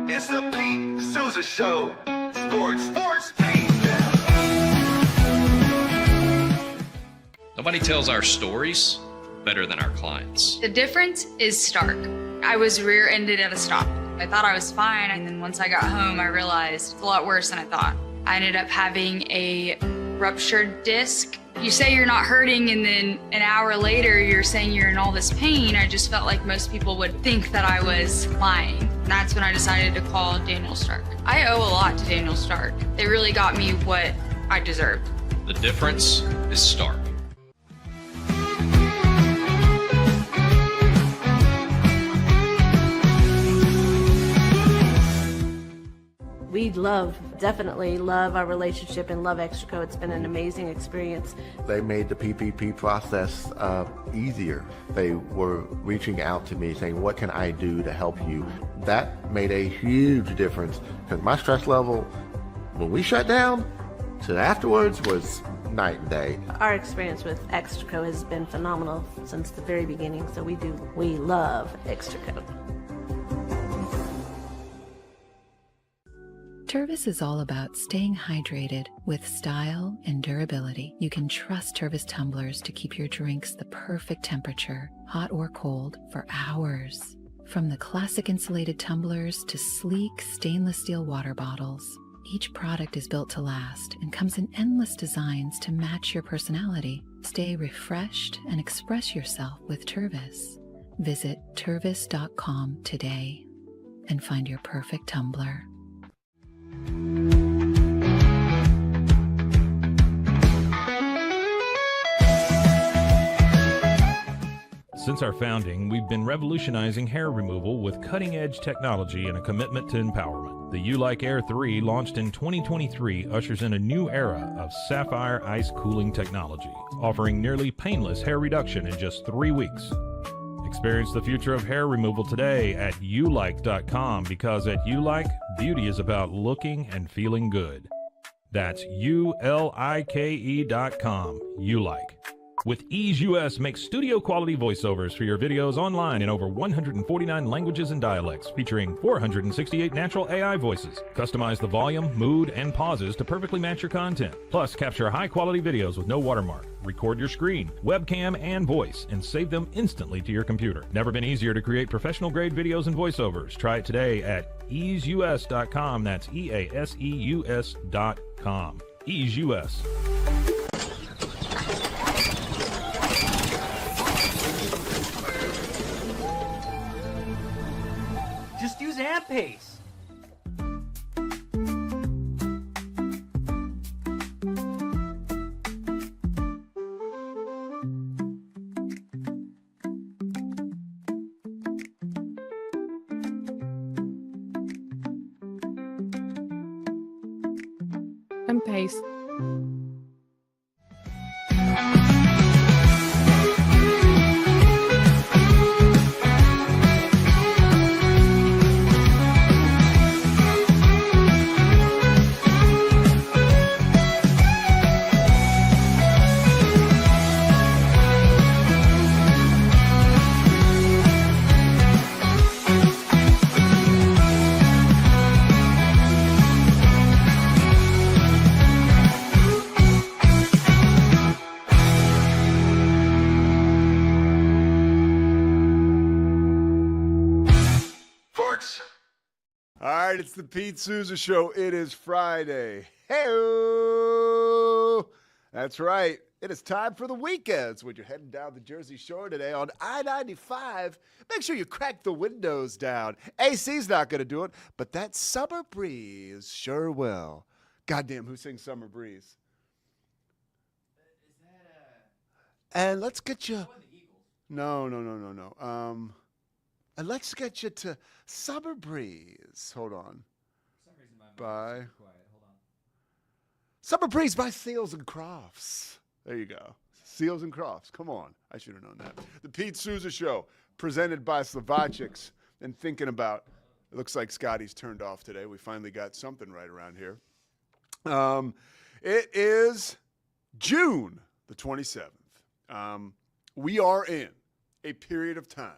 It's the Pete Sousa Show. Sports, Pete. Nobody tells our stories better than our clients. The difference is stark. I was rear-ended at a stop. I thought I was fine, and then once I got home, I realized it's a lot worse than I thought. I ended up having a ruptured disc. You say you're not hurting, and then an hour later, you're saying you're in all this pain. I just felt like most people would think that I was lying. And that's when I decided to call Daniel Stark. I owe a lot to Daniel Stark. They really got me what I deserved. The difference is stark. We definitely love our relationship and love Extraco. It's been an amazing experience. They made the PPP process easier. They were reaching out to me saying, what can I do to help you? That made a huge difference because my stress level, when we shut down, to afterwards was night and day. Our experience with Extraco has been phenomenal since the very beginning, so we love Extraco. Tervis is all about staying hydrated with style and durability. You can trust Tervis tumblers to keep your drinks the perfect temperature, hot or cold, for hours. From the classic insulated tumblers to sleek stainless steel water bottles, each product is built to last and comes in endless designs to match your personality. Stay refreshed and express yourself with Tervis. Visit tervis.com today and find your perfect tumbler. Since our founding, we've been revolutionizing hair removal with cutting-edge technology and a commitment to empowerment. The U-Like Air 3, launched in 2023, ushers in a new era of sapphire ice cooling technology, offering nearly painless hair reduction in just 3 weeks. Experience the future of hair removal today at ulike.com, because at Ulike, beauty is about looking and feeling good. That's ulike.com. Ulike. With Ease US, make studio quality voiceovers for your videos online in over 149 languages and dialects, featuring 468 natural AI voices. Customize the volume, mood, and pauses to perfectly match your content. Plus, capture high quality videos with no watermark. Record your screen, webcam, and voice, and save them instantly to your computer. Never been easier to create professional grade videos and voiceovers. Try it today at easeus.com. That's EASEUS.com. Ease US. Just use AMPACE. AMPACE. All right, it's the Pete Sousa Show. It is Friday. Hey, that's right. It is time for the weekends. When you're heading down the Jersey Shore today on I-95, make sure you crack the windows down. AC's not going to do it, but that summer breeze sure will. Goddamn, who sings Summer Breeze? And let's get you. No. And let's get you to Summer Breeze. Hold on. By Summer Breeze by Seals and Crofts. There you go. Seals and Crofts. Come on. I should have known that. The Pete Sousa Show, presented by Slovacics. And thinking about, it looks like Scotty's turned off today. We finally got something right around here. It is June the 27th. We are in a period of time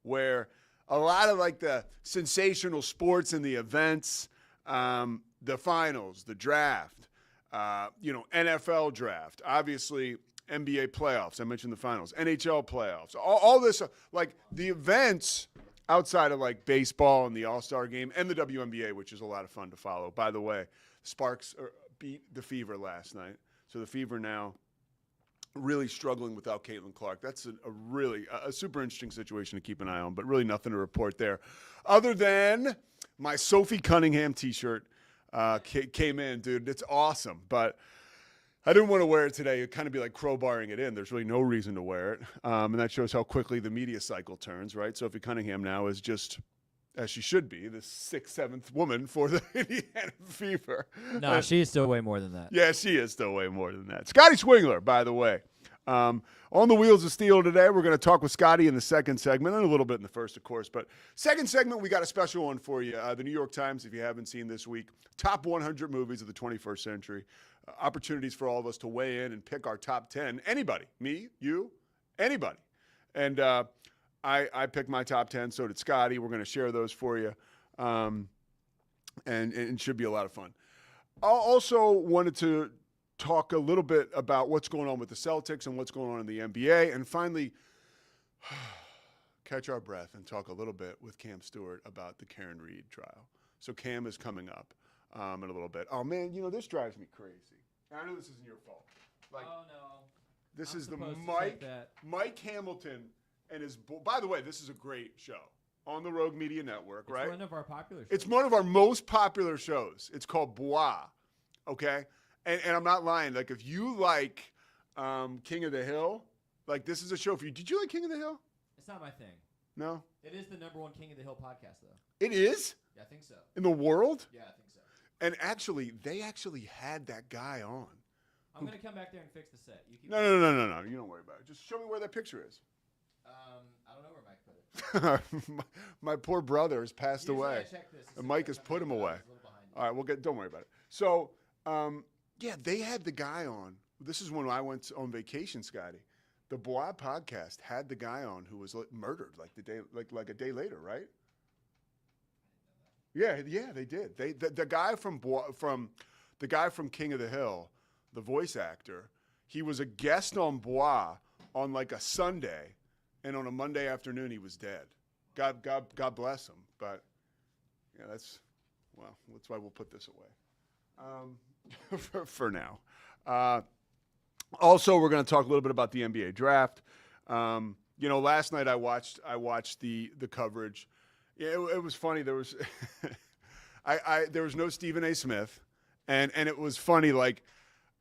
where a lot of like the sensational sports and the events, the finals, the draft, NFL draft, obviously NBA playoffs. I mentioned the finals, NHL playoffs, all this, like the events outside of like baseball and the All-Star game and the WNBA, which is a lot of fun to follow. By the way, Sparks beat the Fever last night. So the Fever now really struggling without Caitlin Clark. That's a really super interesting situation to keep an eye on, but really nothing to report there. Other than my Sophie Cunningham t-shirt came in, dude. It's awesome, but I didn't want to wear it today. It'd kind of be like crowbarring it in. There's really no reason to wear it. And that shows how quickly the media cycle turns, right? Sophie Cunningham now is just, as she should be, the 6th, 7th woman for the Indiana Fever. No, she's still way more than that. Yeah, she is still way more than that. Scotty Swingler, by the way. On the Wheels of Steel today, we're going to talk with Scotty in the second segment, and a little bit in the first, of course. But second segment, we got a special one for you. The New York Times, if you haven't seen this week, top 100 movies of the 21st century. Opportunities for all of us to weigh in and pick our top 10. Anybody, me, you, anybody. And I picked my top 10, so did Scotty. We're going to share those for you, and it should be a lot of fun. I also wanted to talk a little bit about what's going on with the Celtics and what's going on in the NBA, and finally catch our breath and talk a little bit with Cam Stewart about the Karen Reed trial. So Cam is coming up in a little bit. Oh, man, this drives me crazy. I know this isn't your fault. Oh, no. This is the Mike Hamilton and his – by the way, this is a great show on the Rogue Media Network, right? It's one of our popular shows. It's one of our most popular shows. It's called Bois, okay? And I'm not lying. Like, if you like King of the Hill, like, this is a show for you. Did you like King of the Hill? It's not my thing. No? It is the number one King of the Hill podcast, though. It is? Yeah, I think so. In the world? Yeah, I think so. And actually, they actually had that guy on. I'm going to come back there and fix the set. No. You don't worry about it. Just show me where that picture is. I don't know where Mike put it. my poor brother has passed away. And Mike has put him away. All right, don't worry about it. So, they had the guy on. This is when I went on vacation, Scotty. The Bois podcast had the guy on who was murdered like a day later, right? Yeah, they did. The guy from the guy from King of the Hill, the voice actor, he was a guest on Bois on like a Sunday, and on a Monday afternoon he was dead. God bless him. But yeah, that's why we'll put this away for now. Also, we're going to talk a little bit about the NBA draft. Last night I watched the coverage. Yeah, it was funny. There was there was no Stephen A. Smith, and it was funny. Like,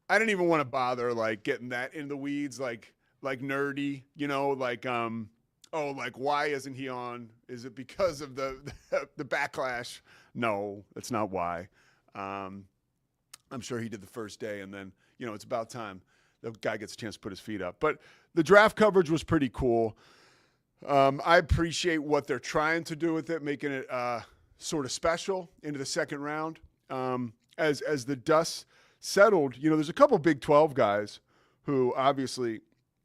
I didn't even want to bother like getting that in the weeds, like nerdy, why isn't he on? Is it because of the backlash? No, that's not why. I'm sure he did the first day, and then it's about time the guy gets a chance to put his feet up. But the draft coverage was pretty cool. I appreciate what they're trying to do with it, making it sort of special into the second round. As the dust settled, there's a couple Big 12 guys who obviously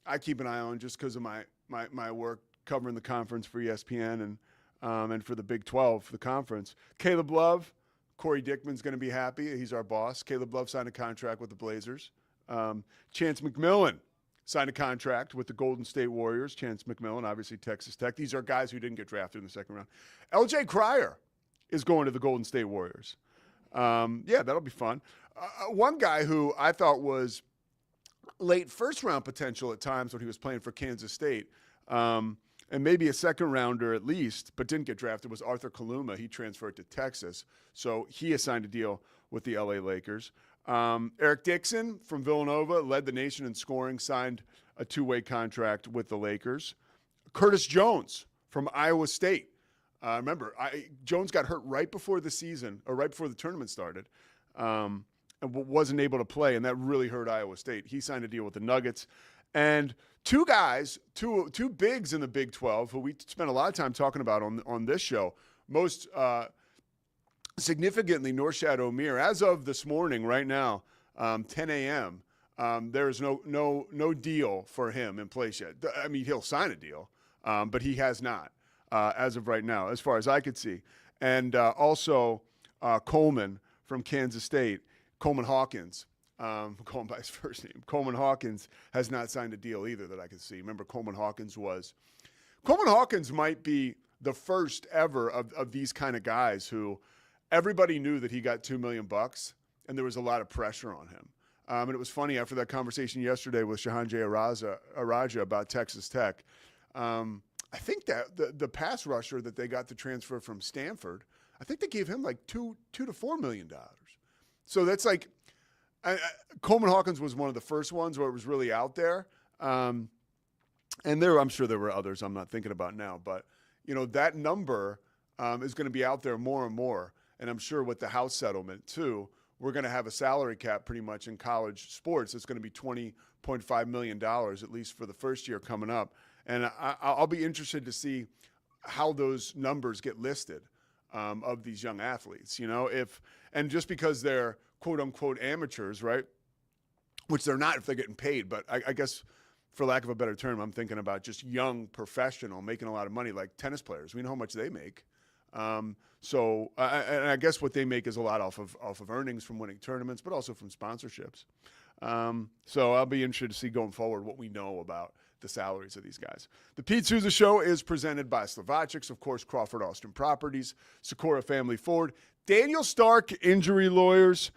I keep an eye on just because of my work covering the conference for ESPN and for the Big 12, the conference. Caleb Love, Corey Dickman's going to be happy. He's our boss. Caleb Love signed a contract with the Blazers. Chance McMillan signed a contract with the Golden State Warriors. Chance McMillan, obviously Texas Tech. These are guys who didn't get drafted in the second round. LJ Cryer is going to the Golden State Warriors. That'll be fun. One guy who I thought was late first round potential at times when he was playing for Kansas State, and maybe a second rounder at least, but didn't get drafted, was Arthur Kaluma. He transferred to Texas, so he assigned a deal with the LA Lakers. Eric Dixon from Villanova led the nation in scoring, signed a two-way contract with the Lakers. Curtis Jones from Iowa State. Remember, Jones got hurt right before the season, or right before the tournament started, and wasn't able to play, and that really hurt Iowa State. He signed a deal with the Nuggets. And two guys, two bigs in the Big 12, who we spent a lot of time talking about on this show, most significantly, Norshad Omier. As of this morning, right now, 10 a.m., there is no deal for him in place yet. I mean, he'll sign a deal, but he has not. as of right now, as far as I could see. And also Coleman from Kansas State, Coleman Hawkins, calling by his first name. Coleman Hawkins has not signed a deal either that I could see. Remember, Coleman Hawkins might be the first ever of these kind of guys who everybody knew that he got $2 million, and there was a lot of pressure on him. And it was funny after that conversation yesterday with Shahan J. Araja about Texas Tech. I think that the pass rusher that they got to transfer from Stanford, I think they gave him like $2 to $4 million. So that's like Coleman Hawkins was one of the first ones where it was really out there. And I'm sure there were others I'm not thinking about now, but that number is going to be out there more and more. And I'm sure with the House settlement too, we're going to have a salary cap pretty much in college sports. It's going to be $20.5 million, at least for the first year coming up. And I'll be interested to see how those numbers get listed of these young athletes, and just because they're quote unquote amateurs, right? Which they're not if they're getting paid. But I guess for lack of a better term, I'm thinking about just young professional making a lot of money, like tennis players. We know how much they make. And I guess what they make is a lot off of earnings from winning tournaments, but also from sponsorships. So I'll be interested to see going forward what we know about the salaries of these guys. The Pete Sousa Show is presented by Slovacics, of course, Crawford Austin Properties, Socorro Family Ford, Daniel Stark Injury Lawyers,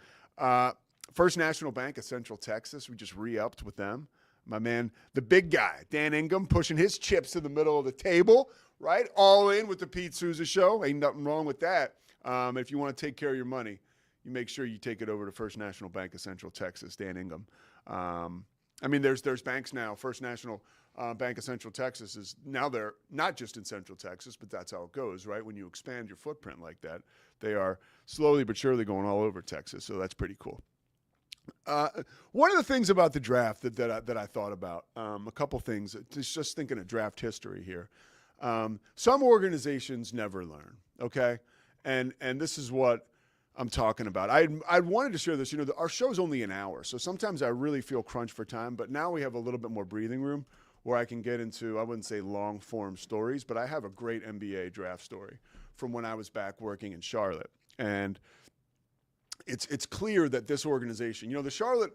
First National Bank of Central Texas. We just re-upped with them. My man, the big guy, Dan Ingham, pushing his chips to the middle of the table, right? All in with the Pete Sousa Show. Ain't nothing wrong with that. If you want to take care of your money, you make sure you take it over to First National Bank of Central Texas, Dan Ingham. There's banks now. First National Bank of Central Texas is now they're not just in Central Texas, but that's how it goes, right? When you expand your footprint like that, they are slowly but surely going all over Texas. So that's pretty cool. One of the things about the draft that I thought about, a couple things, just thinking of draft history here. Some organizations never learn, okay? And this is what I'm talking about. I wanted to share this. Our show's only an hour, so sometimes I really feel crunched for time, but now we have a little bit more breathing room where I can get into, I wouldn't say long-form stories, but I have a great NBA draft story from when I was back working in Charlotte. And it's clear that this organization, the Charlotte,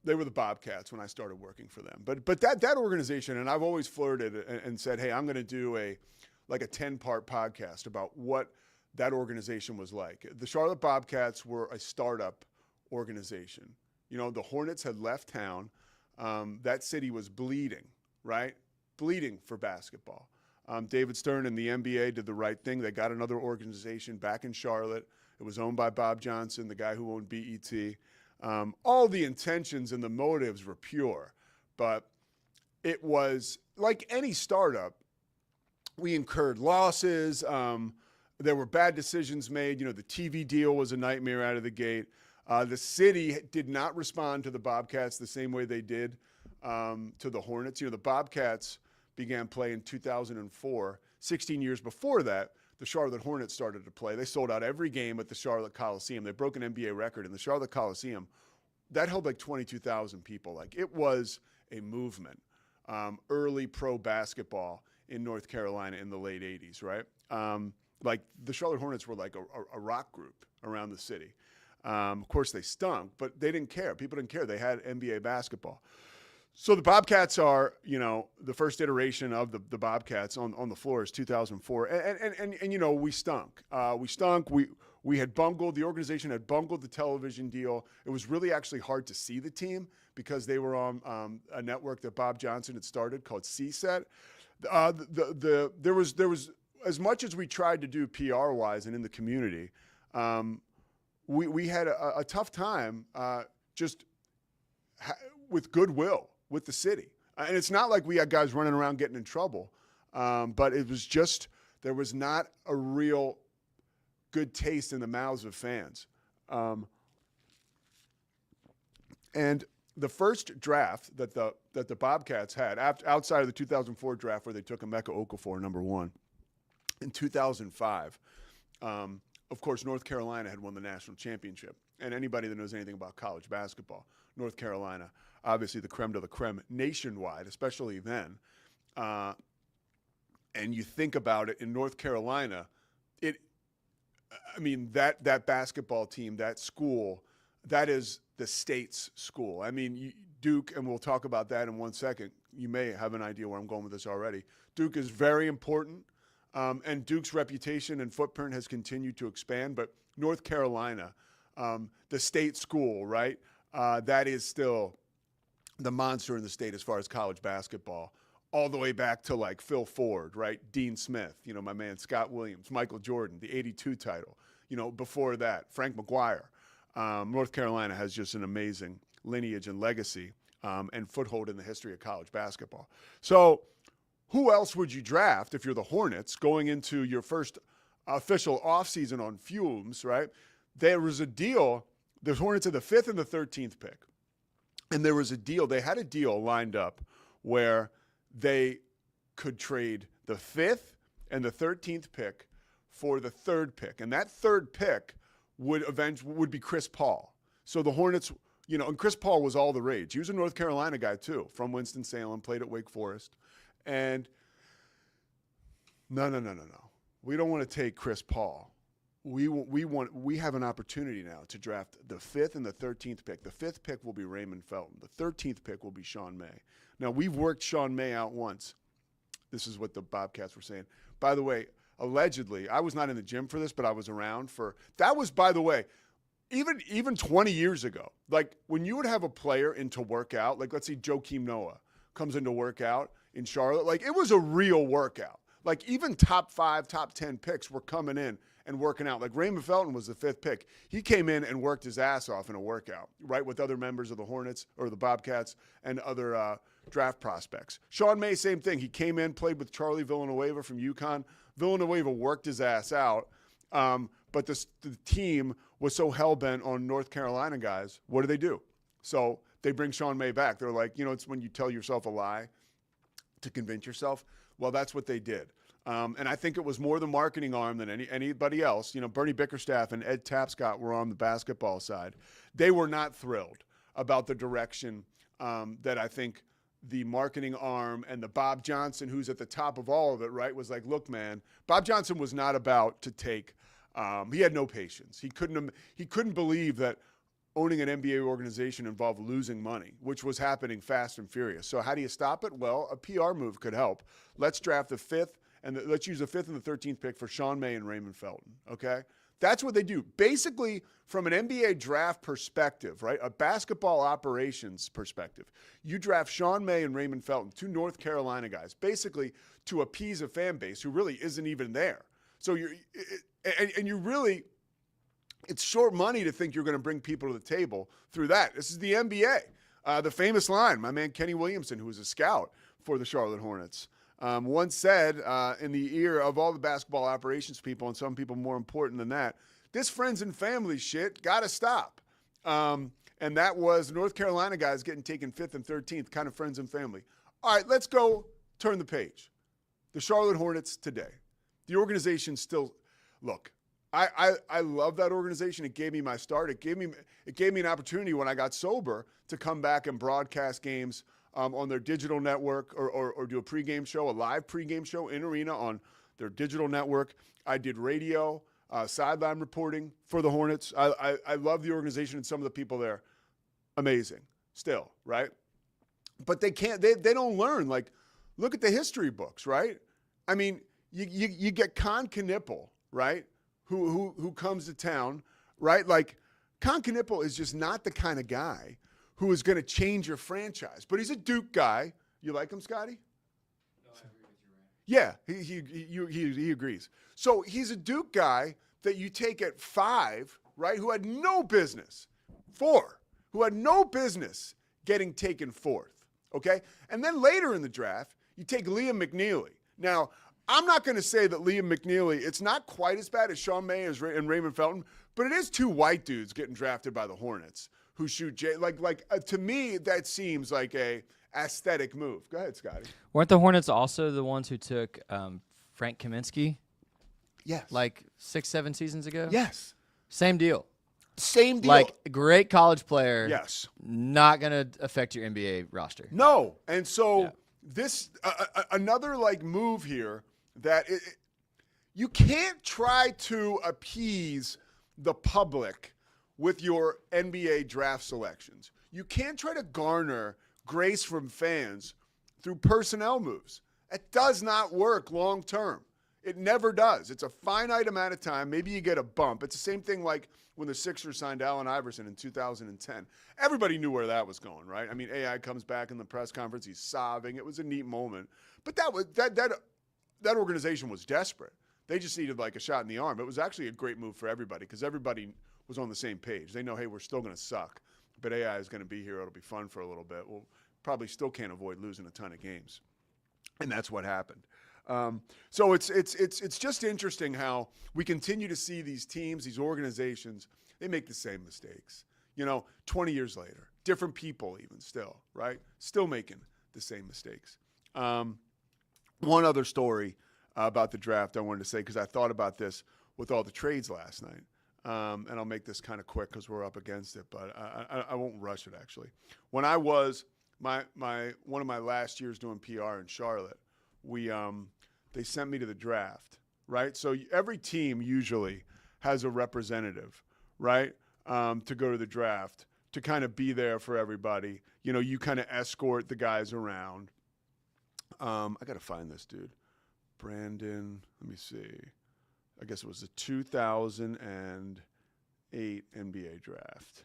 they were the Bobcats when I started working for them. But that organization, and I've always flirted and said, hey, I'm going to do a 10-part podcast about what that organization was like. The Charlotte Bobcats were a startup organization. The Hornets had left town. That city was bleeding, right? Bleeding for basketball. David Stern and the NBA did the right thing. They got another organization back in Charlotte. It was owned by Bob Johnson, the guy who owned BET. All the intentions and the motives were pure, but it was like any startup. We incurred losses. There were bad decisions made. The TV deal was a nightmare out of the gate. The city did not respond to the Bobcats the same way they did to the Hornets. The Bobcats began play in 2004. 16 years before that, the Charlotte Hornets started to play. They sold out every game at the Charlotte Coliseum. They broke an NBA record in the Charlotte Coliseum. That held like 22,000 people. It was a movement. Early pro basketball in North Carolina in the late 80s, right? The Charlotte Hornets were like a rock group around the city. Of course, they stunk, but they didn't care. People didn't care. They had NBA basketball. So the Bobcats are, the first iteration of the Bobcats on the floor is 2004. And we stunk. We had bungled, the organization had bungled the television deal. It was really actually hard to see the team because they were on a network that Bob Johnson had started called CSET. There was as much as we tried to do PR-wise and in the community, we had a tough time with goodwill with the city. And it's not like we had guys running around getting in trouble, but it was just there was not a real good taste in the mouths of fans. And the first draft that the Bobcats had, outside of the 2004 draft where they took Emeka Okafor number 1, in 2005, of course, North Carolina had won the national championship. And anybody that knows anything about college basketball, North Carolina, obviously the creme de la creme nationwide, especially then. and you think about it in North Carolina, that basketball team, that school, that is the state's school. I mean, Duke, and we'll talk about that in 1 second. You may have an idea where I'm going with this already. Duke is very important, and Duke's reputation and footprint has continued to expand. But North Carolina, the state school, right, that is still the monster in the state as far as college basketball, all the way back to like Phil Ford, right, Dean Smith, my man Scott Williams, Michael Jordan, the 82 title. Before that, Frank McGuire. North Carolina has just an amazing lineage and legacy and foothold in the history of college basketball. So who else would you draft if you're the Hornets going into your first official offseason on fumes, right? There was a deal. The Hornets had the 5th and the 13th pick. And there was a deal. They had a deal lined up where they could trade the 5th and the 13th pick for the 3rd pick. And that 3rd pick would be Chris Paul. So the Hornets, and Chris Paul was all the rage. He was a North Carolina guy too, from Winston-Salem, played at Wake Forest. And no. We don't want to take Chris Paul. We have an opportunity now to draft the 5th and the 13th pick. The 5th pick will be Raymond Felton. The 13th pick will be Sean May. Now, we've worked Sean May out once. This is what the Bobcats were saying. By the way, allegedly, I was not in the gym for this, but I was around for – that was, by the way, even 20 years ago. Like, when you would have a player in to work out, like let's say Joakim Noah comes in to work out in Charlotte, like it was a real workout. Like even top 5, top 10 picks were coming in and working out. Like Raymond Felton was the 5th pick. He came in and worked his ass off in a workout, right, with other members of the Hornets or the Bobcats and other draft prospects. Sean May, same thing. He came in, played with Charlie Villanueva from UConn. Villanueva worked his ass out, but the team was so hell-bent on North Carolina guys. What do? So they bring Sean May back. They're like, it's when you tell yourself a lie to convince yourself. Well, that's what they did. And I think it was more the marketing arm than anybody else. Bernie Bickerstaff and Ed Tapscott were on the basketball side. They were not thrilled about the direction that I think the marketing arm and the Bob Johnson, who's at the top of all of it, right, was like, look, man, Bob Johnson was not about to take he had no patience. He couldn't believe that owning an NBA organization involved losing money, which was happening fast and furious. So how do you stop it? Well, a PR move could help. Let's draft the 5th, and let's use the 5th and the 13th pick for Sean May and Raymond Felton, okay? That's what they do. Basically, from an NBA draft perspective, right, a basketball operations perspective, you draft Sean May and Raymond Felton, 2 North Carolina guys, basically to appease a fan base who really isn't even there. So you really – it's short money to think you're going to bring people to the table through that. This is the NBA. The famous line, my man Kenny Williamson, who was a scout for the Charlotte Hornets, once said in the ear of all the basketball operations people, and some people more important than that, this friends and family shit got to stop. And that was North Carolina guys getting taken 5th and 13th, kind of friends and family. All right, let's go turn the page. The Charlotte Hornets today. The organization still – look – I love that organization. It gave me my start. It gave me an opportunity when I got sober to come back and broadcast games on their digital network or do a pregame show, a live pregame show in arena on their digital network. I did radio, sideline reporting for the Hornets. I love the organization and some of the people there. Amazing still, right? But they don't learn. Like, look at the history books, right? I mean, you get Con Knipple, right? Who comes to town, right? Like, Con Knipple is just not the kind of guy who is going to change your franchise. But he's a Duke guy. You like him, Scotty? No, I agree with you, Yeah, Ryan. he agrees. So he's a Duke guy that you take at 5, right, who had no business. 4, who had no business getting taken 4th, okay? And then later in the draft, you take Liam McNeely. Now, I'm not going to say that Liam McNeely, it's not quite as bad as Sean May and Raymond Felton, but it is 2 white dudes getting drafted by the Hornets who shoot to me, that seems like a aesthetic move. Go ahead, Scotty. Weren't the Hornets also the ones who took Frank Kaminsky? Yes. Like 6-7 seasons ago? Yes. Same deal. Same deal. Like, great college player. Yes. Not going to affect your NBA roster. No. And so this another like move here that you can't try to appease the public with your NBA draft selections. You can't try to garner grace from fans through personnel moves. It does not work long term. It never does. It's a finite amount of time. Maybe you get a bump. It's the same thing like when the Sixers signed Allen Iverson in 2010. Everybody knew where that was going, right? I mean, AI comes back in the press conference. He's sobbing. It was a neat moment. But that organization was desperate. They just needed like a shot in the arm. It was actually a great move for everybody because everybody was on the same page. They know, hey, we're still going to suck, but AI is going to be here. It'll be fun for a little bit. We'll probably still can't avoid losing a ton of games. And that's what happened. So it's just interesting how we continue to see these teams, these organizations, they make the same mistakes. 20 years later, different people even still, right? Still making the same mistakes. One other story about the draft I wanted to say, because I thought about this with all the trades last night. And I'll make this kind of quick because we're up against it, but I won't rush it actually. When I was one of my last years doing PR in Charlotte, they sent me to the draft, right? So every team usually has a representative, right, to go to the draft to kind of be there for everybody. You kind of escort the guys around. I got to find this dude. Brandon, let me see. I guess it was the 2008 NBA draft.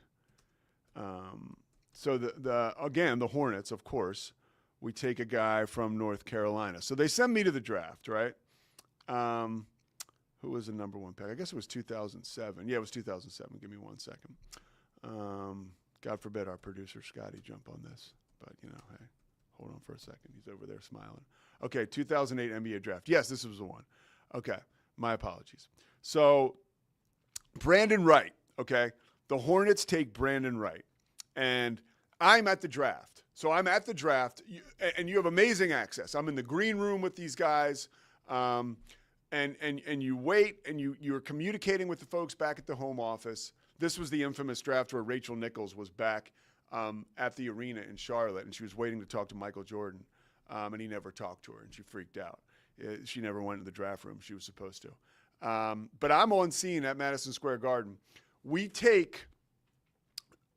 So again, the Hornets, of course, we take a guy from North Carolina. So they send me to the draft, right? Who was the number one pick? I guess it was 2007. Yeah, it was 2007. Give me 1 second. God forbid our producer, Scotty, jump on this. But, hey, hold on for a second. He's over there smiling. Okay, 2008 NBA draft. Yes, this was the one. Okay, my apologies. So Brandon Wright, okay? The Hornets take Brandon Wright. And I'm at the draft. So I'm at the draft, and you have amazing access. I'm in the green room with these guys, and you wait, and you're communicating with the folks back at the home office. This was the infamous draft where Rachel Nichols was back at the arena in Charlotte, and she was waiting to talk to Michael Jordan, and he never talked to her, and she freaked out. She never went to the draft room. She was supposed to. But I'm on scene at Madison Square Garden. We take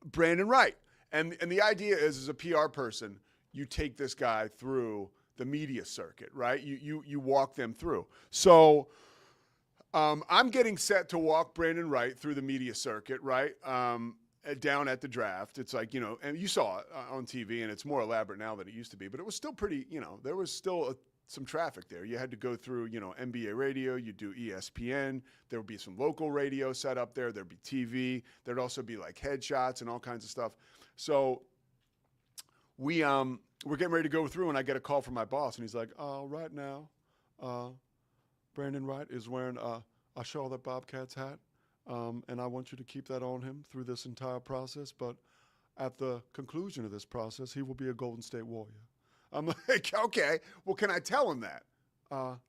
Brandon Wright. And the idea is, as a PR person, you take this guy through the media circuit, right? You walk them through. So I'm getting set to walk Brandon Wright through the media circuit, right? Down at the draft. It's like, and you saw it on TV, and it's more elaborate now than it used to be, but it was still pretty, there was still some traffic there. You had to go through, NBA radio, you do ESPN, there would be some local radio set up there, there'd be TV, there'd also be like headshots and all kinds of stuff. So we're getting ready to go through, and I get a call from my boss, and he's like, right now, Brandon Wright is wearing a Charlotte Bobcats hat, and I want you to keep that on him through this entire process, but at the conclusion of this process, he will be a Golden State Warrior. I'm like, okay, well, can I tell him that?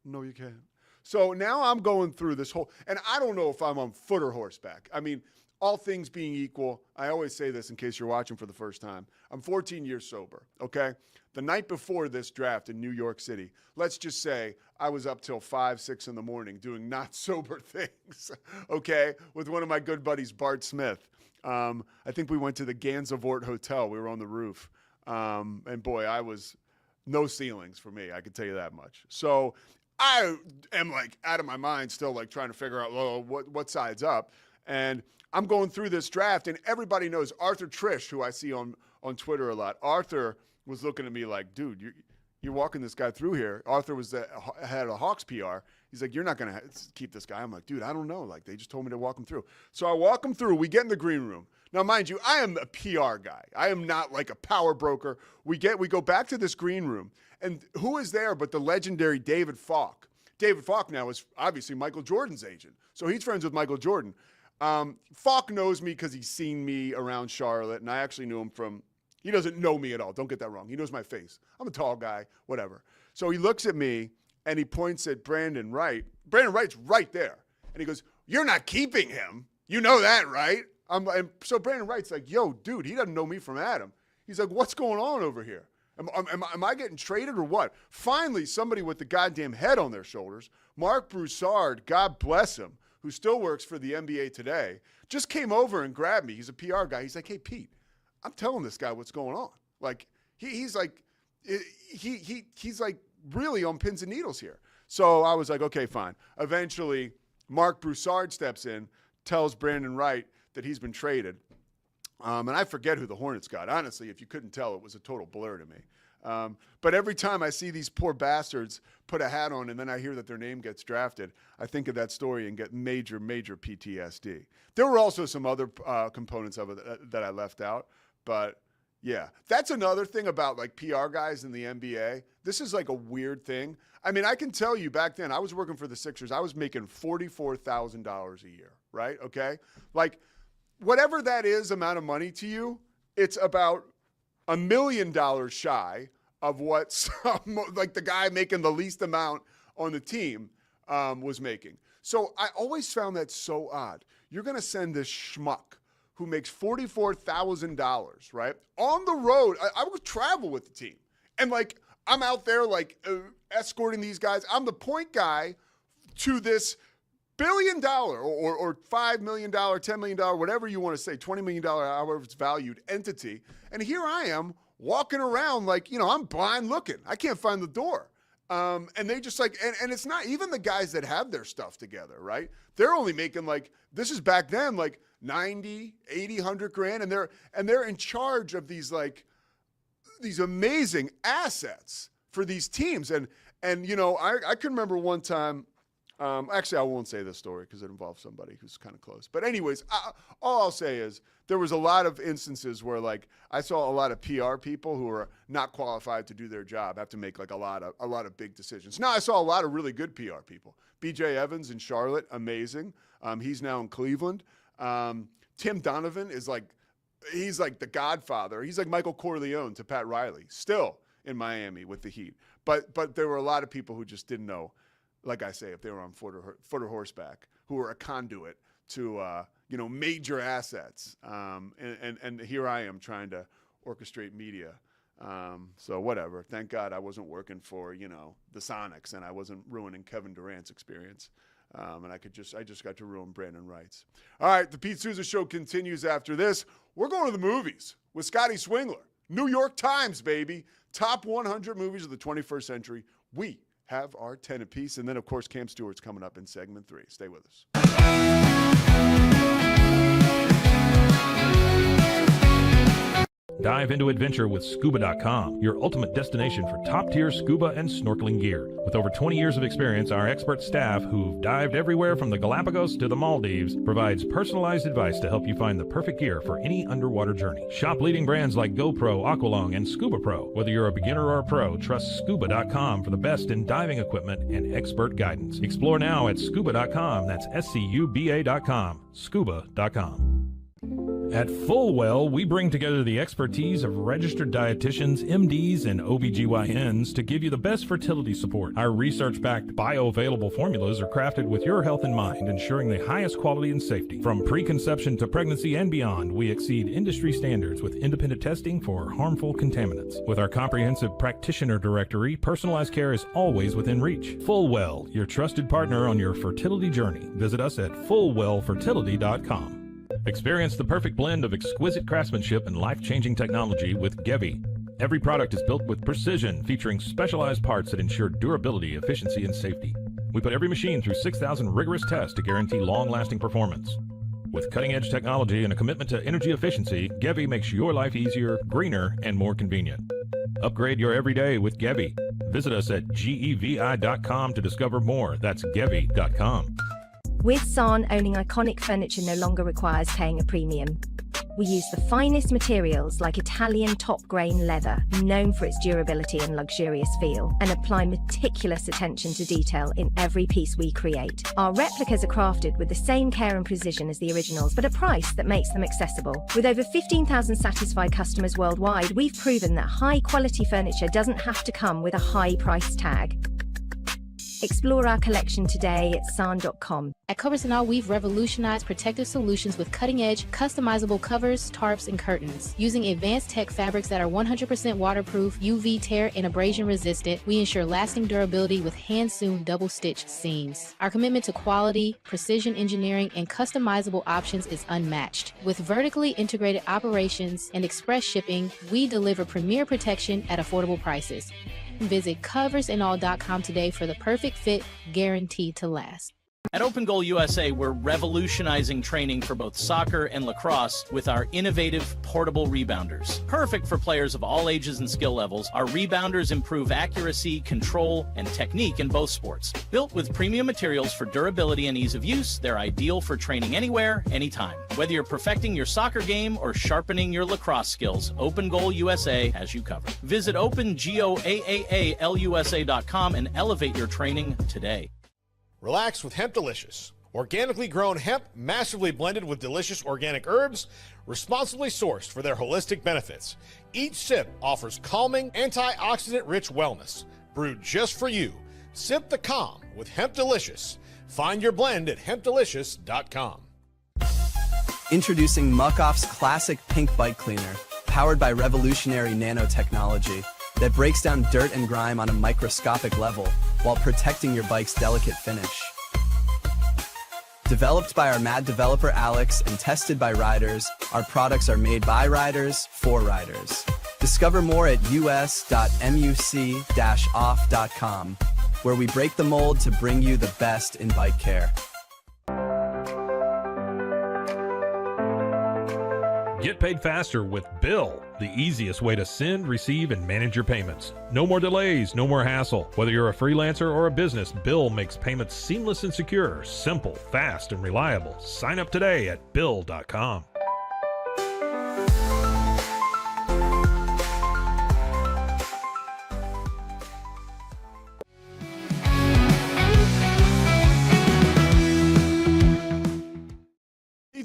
No, you can't. So now I'm going through this whole, and I don't know if I'm on foot or horseback. I mean, all things being equal, I always say this in case you're watching for the first time. I'm 14 years sober, okay? The night before this draft in New York City, let's just say I was up till 5, 6 in the morning doing not sober things, okay, with one of my good buddies, Bart Smith. I think we went to the Gansevoort Hotel. We were on the roof. And boy, I was no ceilings for me, I can tell you that much. So I am like out of my mind still, like trying to figure out what side's up. And I'm going through this draft, and everybody knows Arthur Trish, who I see on Twitter a lot. Arthur was looking at me like, dude, you're walking this guy through here. Arthur was had a Hawks PR. He's like, you're not going to keep this guy. I'm like, dude, I don't know. Like, they just told me to walk him through. So I walk him through. We get in the green room. Now, mind you, I am a PR guy. I am not like a power broker. We go back to this green room, and who is there but the legendary David Falk? David Falk now is obviously Michael Jordan's agent. So he's friends with Michael Jordan. Falk knows me because he's seen me around Charlotte, and I actually knew him from, he doesn't know me at all. Don't get that wrong. He knows my face. I'm a tall guy, whatever. So he looks at me, and he points at Brandon Wright. Brandon Wright's right there. And he goes, you're not keeping him. You know that, right? And so Brandon Wright's like, yo, dude, he doesn't know me from Adam. He's like, what's going on over here? Am I getting traded or what? Finally, somebody with the goddamn head on their shoulders, Mark Broussard, God bless him, who still works for the NBA today, just came over and grabbed me. He's a PR guy. He's like, hey, Pete, I'm telling this guy what's going on. Like, he's like really on pins and needles here. So I was like, okay, fine. Eventually, Mark Broussard steps in, tells Brandon Wright that he's been traded. And I forget who the Hornets got. Honestly, if you couldn't tell, it was a total blur to me. But every time I see these poor bastards put a hat on and then I hear that their name gets drafted, I think of that story and get major, major PTSD. There were also some other components of it that I left out. But, yeah, that's another thing about, like, PR guys in the NBA. This is, like, a weird thing. I mean, I can tell you back then, I was working for the Sixers. I was making $44,000 a year, right? Okay? Like, whatever that is amount of money to you, it's about $1 million shy of what like the guy making the least amount on the team was making. So I always found that so odd. You're going to send this schmuck who makes $44,000, right, on the road. I would travel with the team. And, like, I'm out there, like, escorting these guys. I'm the point guy to this $1 billion or $5 million, $10 million, whatever you want to say, $20 million, however it's valued entity. And here I am walking around like, you know, I'm blind looking. I can't find the door. And they just like, and it's not even the guys that have their stuff together, right? They're only making like, this is back then, like 90, 80, 100 grand. And they're in charge of these, like, these amazing assets for these teams. And you know, I can remember one time, actually, I won't say this story because it involves somebody who's kind of close. But anyways, all I'll say is there was a lot of instances where, like, I saw a lot of PR people who are not qualified to do their job have to make, like, a lot of big decisions. Now, I saw a lot of really good PR people. B.J. Evans in Charlotte, amazing. He's now in Cleveland. Tim Donovan is like, he's like the godfather. He's like Michael Corleone to Pat Riley, still in Miami with the Heat. But there were a lot of people who just didn't know, like I say, if they were on foot or horseback, who were a conduit to, you know, major assets. And here I am trying to orchestrate media. So whatever. Thank God I wasn't working for, you know, the Sonics, and I wasn't ruining Kevin Durant's experience. And I just got to ruin Brandon Wright's. All right, the Pete Sousa Show continues after this. We're going to the movies with Scotty Swingler. New York Times, baby. Top 100 movies of the 21st century. We have our 10 apiece. And then, of course, Cam Stewart's coming up in segment 3. Stay with us. Dive into adventure with Scuba.com, your ultimate destination for top-tier scuba and snorkeling gear. With over 20 years of experience, our expert staff, who've dived everywhere from the Galapagos to the Maldives, provides personalized advice to help you find the perfect gear for any underwater journey. Shop leading brands like GoPro, Aqualung, and Scuba Pro. Whether you're a beginner or a pro, trust Scuba.com for the best in diving equipment and expert guidance. Explore now at Scuba.com. That's SCUBA.com. Scuba.com. At Fullwell, we bring together the expertise of registered dietitians, MDs, and OBGYNs to give you the best fertility support. Our research-backed bioavailable formulas are crafted with your health in mind, ensuring the highest quality and safety. From preconception to pregnancy and beyond, we exceed industry standards with independent testing for harmful contaminants. With our comprehensive practitioner directory, personalized care is always within reach. Fullwell, your trusted partner on your fertility journey. Visit us at fullwellfertility.com. Experience the perfect blend of exquisite craftsmanship and life-changing technology with Gevi. Every product is built with precision, featuring specialized parts that ensure durability, efficiency, and safety. We put every machine through 6,000 rigorous tests to guarantee long-lasting performance. With cutting-edge technology and a commitment to energy efficiency, Gevi makes your life easier, greener, and more convenient. Upgrade your everyday with Gevi. Visit us at gevi.com to discover more. That's gevi.com. With San, owning iconic furniture no longer requires paying a premium. We use the finest materials like Italian top-grain leather, known for its durability and luxurious feel, and apply meticulous attention to detail in every piece we create. Our replicas are crafted with the same care and precision as the originals, but a price that makes them accessible. With over 15,000 satisfied customers worldwide, we've proven that high-quality furniture doesn't have to come with a high price tag. Explore our collection today at sarn.com. At Covers & All, we've revolutionized protective solutions with cutting-edge, customizable covers, tarps, and curtains. Using advanced tech fabrics that are 100% waterproof, UV tear, and abrasion resistant, we ensure lasting durability with hand-sewn double-stitch seams. Our commitment to quality, precision engineering, and customizable options is unmatched. With vertically integrated operations and express shipping, we deliver premier protection at affordable prices. Visit coversandall.com today for the perfect fit, guaranteed to last. At Open Goal USA, we're revolutionizing training for both soccer and lacrosse with our innovative portable rebounders. Perfect for players of all ages and skill levels, our rebounders improve accuracy, control, and technique in both sports. Built with premium materials for durability and ease of use, they're ideal for training anywhere, anytime. Whether you're perfecting your soccer game or sharpening your lacrosse skills, Open Goal USA has you covered. Visit OpenGoAAALUSA.com and elevate your training today. Relax with Hemp Delicious. Organically grown hemp, massively blended with delicious organic herbs, responsibly sourced for their holistic benefits. Each sip offers calming, antioxidant-rich wellness. Brewed just for you. Sip the calm with Hemp Delicious. Find your blend at hempdelicious.com. Introducing Muck-Off's classic pink bike cleaner, powered by revolutionary nanotechnology that breaks down dirt and grime on a microscopic level while protecting your bike's delicate finish. Developed by our mad developer Alex and tested by riders, our products are made by riders for riders. Discover more at us.muc-off.com, where we break the mold to bring you the best in bike care. Get paid faster with Bill, the easiest way to send, receive, and manage your payments. No more delays, no more hassle. Whether you're a freelancer or a business, Bill makes payments seamless and secure, simple, fast, and reliable. Sign up today at Bill.com.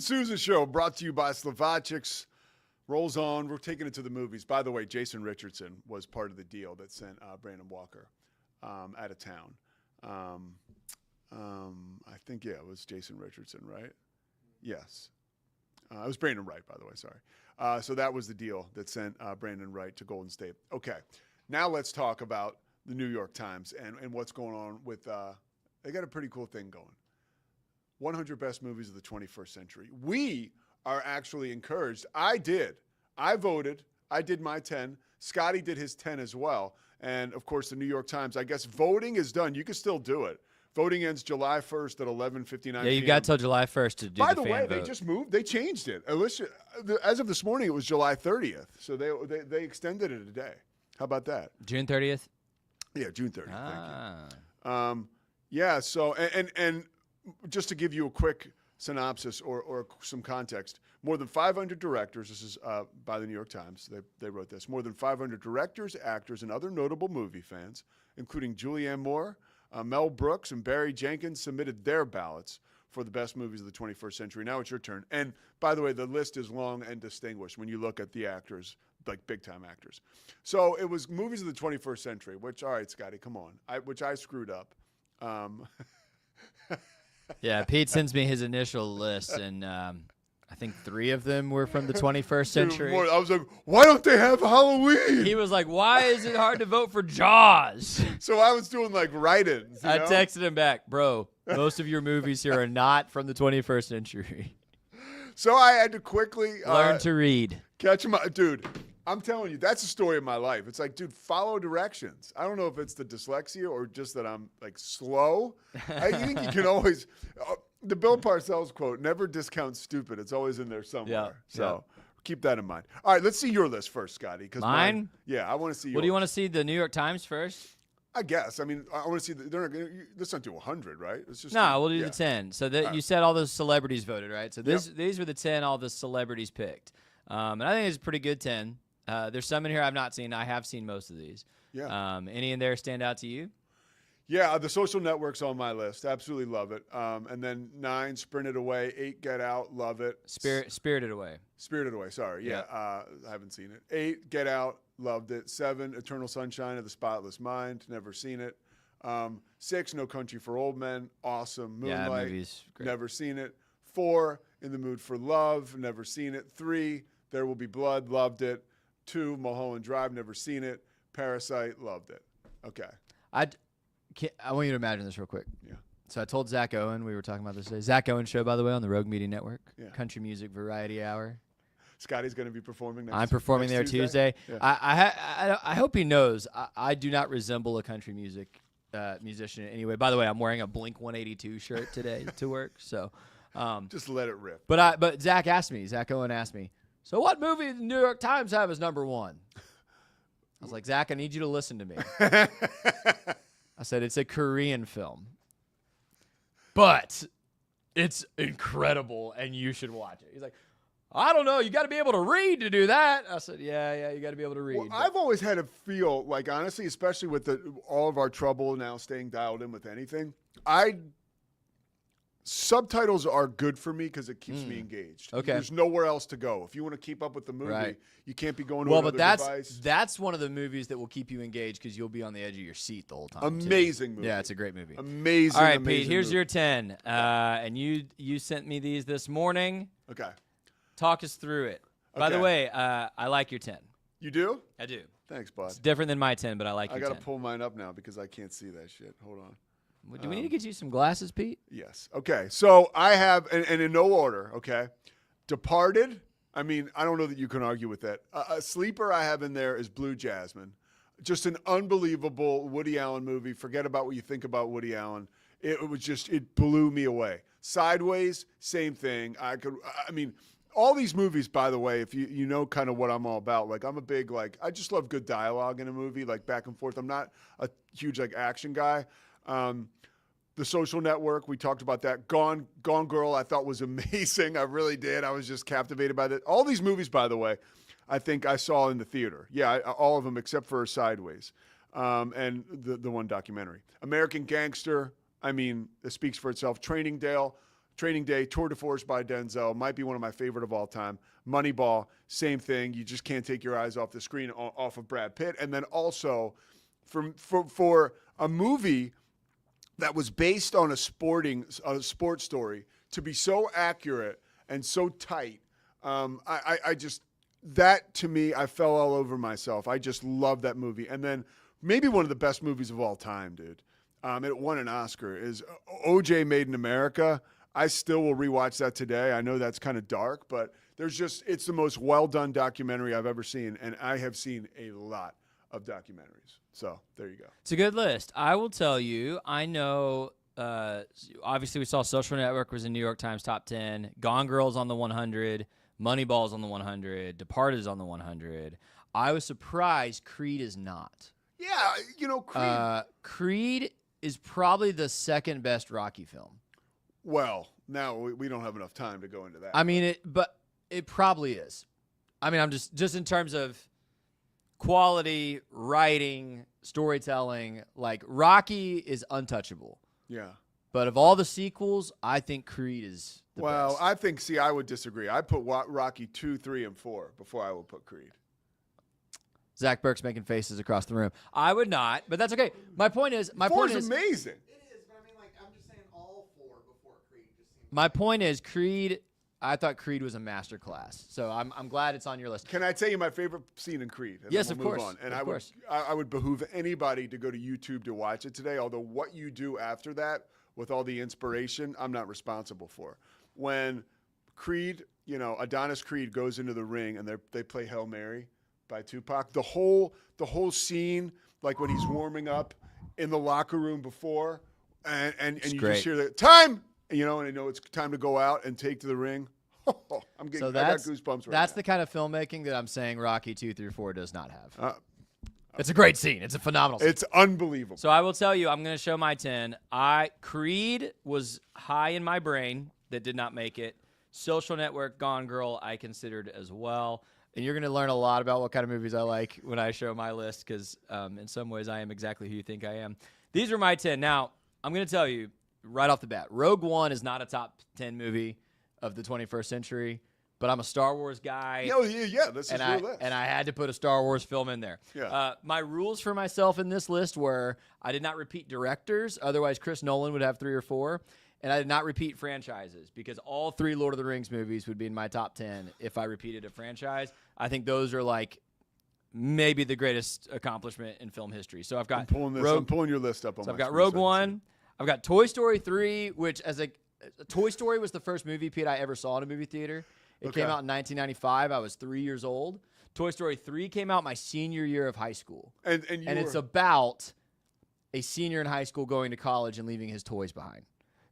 Sousa Show brought to you by Slovaceks. Rolls on. We're taking it to the movies. By the way, Jason Richardson was part of the deal that sent Brandon Walker out of town. I think, yeah, it was Jason Richardson, right? Yes. It was Brandon Wright, by the way. Sorry. So that was the deal that sent Brandon Wright to Golden State. Okay. Now let's talk about the New York Times and what's going on with they got a pretty cool thing going. 100 best movies of the 21st century. We are actually encouraged. I voted. I did my 10. Scotty did his 10 as well. And, of course, the New York Times, I guess voting is done. You can still do it. Voting ends July 1st at 11:59 p.m. Yeah, you got till July 1st to do By the the fan way, vote. they just moved. They changed it. As of this morning, it was July 30th. So they extended it a day. How about that? June 30th? Yeah, June 30th. Thank you. Yeah, so, and just to give you a quick synopsis or some context, more than 500 directors, this is by the New York Times, they wrote this, more than 500 directors, actors, and other notable movie fans, including Julianne Moore, Mel Brooks, and Barry Jenkins, submitted their ballots for the best movies of the 21st century. Now it's your turn. And by the way, the list is long and distinguished when you look at the actors, like big-time actors. So it was movies of the 21st century, which, all right, Scotty, come on, which I screwed up. Yeah, Pete sends me his initial list, and I think 3 of them were from the 21st century. Dude, I was like, why don't they have Halloween? He was like, why is it hard to vote for Jaws? So I was doing like write-ins. I texted him back, bro, most of your movies here are not from the 21st century. So I had to quickly learn to read. Catch him up. Dude, I'm telling you, that's the story of my life. It's like, dude, follow directions. I don't know if it's the dyslexia or just that I'm like slow. I think you can always, the Bill Parcells quote, never discount stupid. It's always in there somewhere. Yeah, so keep that in mind. All right, let's see your list first, Scotty. Mine? Yeah, I want to see yours. Well, do you want to see the New York Times first? I guess. I mean, I want to see. They're not going. Let's not do 100, right? It's just no. We'll do the 10. So that you said all those celebrities voted, right? So Yep. these were the 10 all the celebrities picked, and I think it's a pretty good 10. There's some in here I've not seen. I have seen most of these. Yeah. Any in there stand out to you? Yeah, The Social Network's on my list. Absolutely love it. And then 9, Spirited Away. 8, Get Out. Love it. Spirited Away. Spirited Away. Sorry. Yeah. I haven't seen it. 8, Get Out. Loved it. 7, Eternal Sunshine of the Spotless Mind. Never seen it. 6, No Country for Old Men, awesome. Yeah, that Moonlight, movie's great. never seen it. 4, In the Mood for Love, never seen it. 3, There Will Be Blood, loved it. 2, Mulholland Drive, never seen it. Parasite, loved it. Okay. I want you to imagine this real quick. Yeah. So I told Zach Owen, we were talking about this today. Zach Owen show, by the way, on the Rogue Media Network. Yeah. Country Music Variety Hour. Scotty's going to be performing next I'm performing there Tuesday. Yeah. I hope he knows I do not resemble a country music musician in any way. By the way, I'm wearing a Blink 182 shirt today to work. So just let it rip. But Zach Owen asked me, so what movie did the New York Times have as number 1? I was like, Zach, I need you to listen to me. I said, it's a Korean film. But it's incredible, and you should watch it. He's like, I don't know. You got to be able to read to do that. I said, yeah, you got to be able to read. Well, I've always had a feel, like, honestly, especially with all of our trouble now staying dialed in with anything, subtitles are good for me because it keeps me engaged. Okay. There's nowhere else to go. If you want to keep up with the movie, Right. you can't be going to another device. That's one of the movies that will keep you engaged because you'll be on the edge of your seat the whole time. Amazing movie. Yeah, it's a great movie. Amazing. All right, amazing Pete, here's movie. your 10. And you sent me these this morning. Okay. Talk us through it. By the Okay. way, I like your 10. You do? I do. Thanks, bud. It's different than my 10, but I like I your got 10. to pull mine up now because I can't see that shit. Hold on. Do we need to get you some glasses, Pete? Yes. Okay. So I have, and in no order, okay, Departed. I mean, I don't know that you can argue with that. A sleeper I have in there is Blue Jasmine. Just an unbelievable Woody Allen movie. Forget about what you think about Woody Allen. It was just, it blew me away. Sideways, same thing. I mean, all these movies, by the way, if you know kind of what I'm all about, like I'm a big, like, I just love good dialogue in a movie, like back and forth. I'm not a huge, like, action guy. The Social Network, we talked about that. Gone Girl, I thought was amazing. I really did. I was just captivated by that. All these movies, by the way, I think I saw in the theater. Yeah, all of them except for Sideways, and the one documentary. American Gangster, I mean, it speaks for itself. Training Day, Tour de Force by Denzel, might be one of my favorite of all time. Moneyball, same thing. You just can't take your eyes off the screen, off of Brad Pitt. And then also, for a movie that was based on a sports story to be so accurate and so tight, I just, that to me, I fell all over myself. I just love that movie. And then maybe one of the best movies of all time, dude. It won an Oscar, is O.J. Made in America. I still will rewatch that today. I know that's kind of dark, but it's the most well-done documentary I've ever seen, and I have seen a lot of documentaries. So there you go. It's a good list. I will tell you, I know, obviously we saw Social Network was in New York Times top 10. Gone Girl's on the 100. Moneyball's on the 100. Departed's on the 100. I was surprised Creed is not. Yeah, Creed. Creed is probably the second best Rocky film. Well, now we don't have enough time to go into that. I mean, but it probably is. I mean, I'm just in terms of quality, writing, storytelling, like Rocky is untouchable. Yeah. But of all the sequels, I think Creed is the best. I think, I would disagree. I put Rocky 2, 3, and 4 before I would put Creed. Zach Burke's making faces across the room. I would not, but that's okay. My point is, 4 is amazing. It is, but I mean, like, I'm just saying all 4 before Creed just seems. My point is, Creed. I thought Creed was a masterclass, so I'm glad it's on your list. Can I tell you my favorite scene in Creed? And Yes, then of we'll course. Move on. And of course. I would behoove anybody to go to YouTube to watch it today. Although what you do after that with all the inspiration, I'm not responsible for. When Creed, Adonis Creed goes into the ring and they play Hail Mary by Tupac. The whole scene, like when he's warming up in the locker room before, and you just hear the time. And I know it's time to go out and take to the ring. I got goosebumps right That's now. the kind of filmmaking that I'm saying Rocky 2 through 4 does not have. It's a great scene. It's a phenomenal scene. It's unbelievable. So I will tell you, I'm going to show my 10. Creed was high in my brain that did not make it. Social Network, Gone Girl, I considered as well. And you're going to learn a lot about what kind of movies I like when I show my list because in some ways I am exactly who you think I am. These are my 10. Now, I'm going to tell you right off the bat, Rogue One is not a top 10 movie of the 21st century, but I'm a Star Wars guy. Yeah, this is your list. And I had to put a Star Wars film in there. Yeah. My rules for myself in this list were I did not repeat directors. Otherwise, Chris Nolan would have 3 or 4. And I did not repeat franchises because all 3 Lord of the Rings movies would be in my top 10 if I repeated a franchise. I think those are like maybe the greatest accomplishment in film history. So I've got I'm pulling your list up on So my I've got screen Rogue so I can One. I've got Toy Story 3, which Toy Story was the first movie, Pete, I ever saw in a movie theater. It came out in 1995. I was 3 years old. Toy Story 3 came out my senior year of high school. And it's about a senior in high school going to college and leaving his toys behind.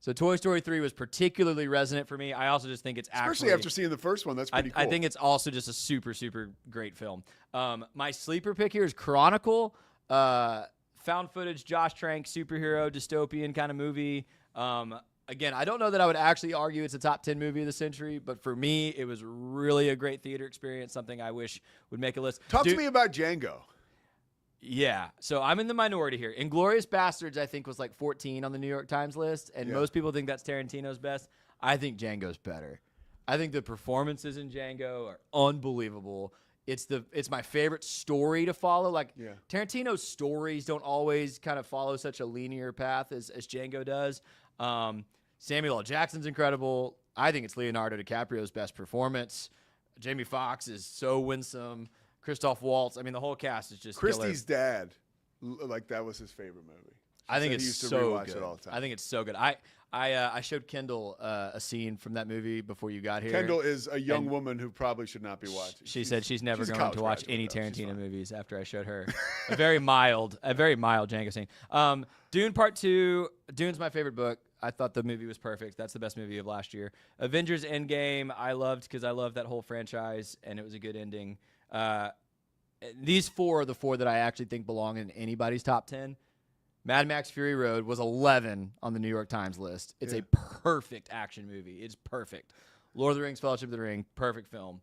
So Toy Story 3 was particularly resonant for me. I also just think it's especially after seeing the first one. That's pretty cool. I think it's also just a super, super great film. My sleeper pick here is Chronicle, found footage, Josh Trank, superhero, dystopian kind of movie. Again, I don't know that I would actually argue it's a top 10 movie of the century, but for me, it was really a great theater experience, something I wish would make a list. Talk to me about Django. Yeah, so I'm in the minority here. Inglourious Bastards, I think, was like 14 on the New York Times list, and most people think that's Tarantino's best. I think Django's better. I think the performances in Django are unbelievable. It's my favorite story to follow. Tarantino's stories don't always kind of follow such a linear path as Django does. Samuel L. Jackson's incredible. I think it's Leonardo DiCaprio's best performance. Jamie Foxx is so winsome. Christoph Waltz. I mean, the whole cast is just Christy's killer. dad, that was his favorite movie. I think He it's used to so rewatch good. it all the time. I think it's so good. I showed Kendall a scene from that movie before you got here. Kendall is a young woman who probably should not be watching. She said she's never a going college to watch graduate, any though. Tarantino movies after I showed her a very mild Django scene. Dune Part 2. Dune's my favorite book. I thought the movie was perfect. That's the best movie of last year. Avengers Endgame, I loved because I love that whole franchise, and it was a good ending. These 4 are the 4 that I actually think belong in anybody's top 10. Mad Max Fury Road was 11 on the New York Times list. It's a perfect action movie. It's perfect. Lord of the Rings, Fellowship of the Ring, perfect film.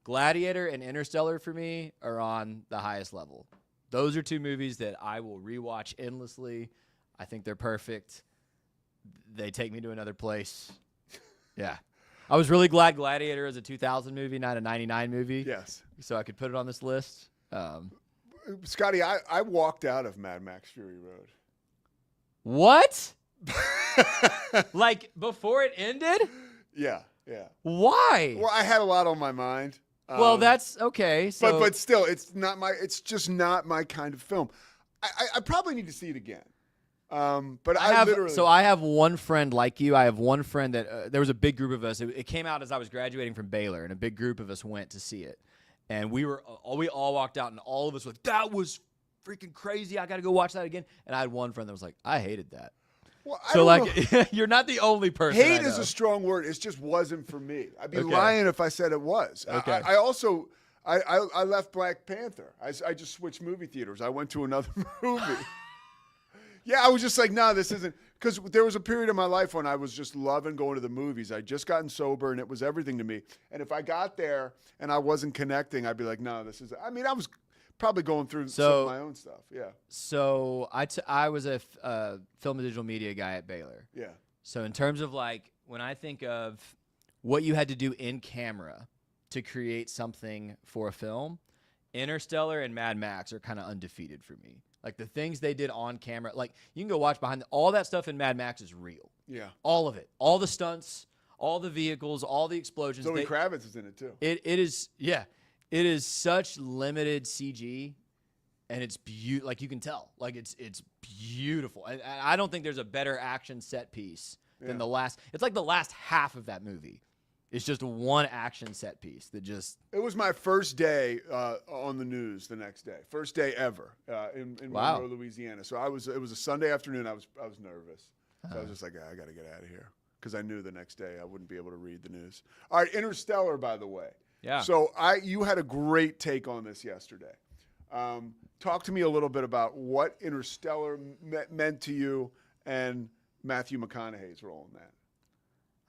Gladiator and Interstellar for me are on the highest level. Those are 2 movies that I will rewatch endlessly. I think they're perfect. They take me to another place. Yeah. I was really glad Gladiator is a 2000 movie, not a 99 movie. Yes. So I could put it on this list. Scotty, I walked out of Mad Max Fury Road. What? Like before it ended? Yeah. Why? Well, I had a lot on my mind. Well, that's okay. So, but still, it's just not my kind of film. I probably need to see it again. But I have one friend like you. I have one friend that there was a big group of us. It came out as I was graduating from Baylor, and a big group of us went to see it. And we all walked out, and all of us were like, "That was freaking crazy! I got to go watch that again." And I had one friend that was like, "I hated that." Well, you're not the only person. Hate is a strong word. It just wasn't for me. I'd be lying if I said it was. Okay. I left Black Panther. I just switched movie theaters. I went to another movie. Yeah, I was just like, no, this isn't. Because there was a period of my life when I was just loving going to the movies. I'd just gotten sober, and it was everything to me. And if I got there and I wasn't connecting, I'd be like, no, this is. I mean, I was probably going through some of my own stuff. Yeah. So I was a film and digital media guy at Baylor. Yeah. So in terms of like when I think of what you had to do in camera to create something for a film, Interstellar and Mad Max are kind of undefeated for me. Like the things they did on camera, like you can go watch behind all that stuff in Mad Max is real. Yeah. All of it. All the stunts, all the vehicles, all the explosions. Zoe Kravitz is in it too. It is such limited CG, and it's like you can tell. Like it's beautiful. And I don't think there's a better action set piece than the last. It's like the last half of that movie. It's just one action set piece that just. It was my first day on the news the next day. First day ever in Monroe, Louisiana. So it was a Sunday afternoon. I was nervous. So I was just like, I got to get out of here because I knew the next day I wouldn't be able to read the news. All right, Interstellar, by the way. Yeah. So you had a great take on this yesterday. Talk to me a little bit about what Interstellar meant to you and Matthew McConaughey's role in that.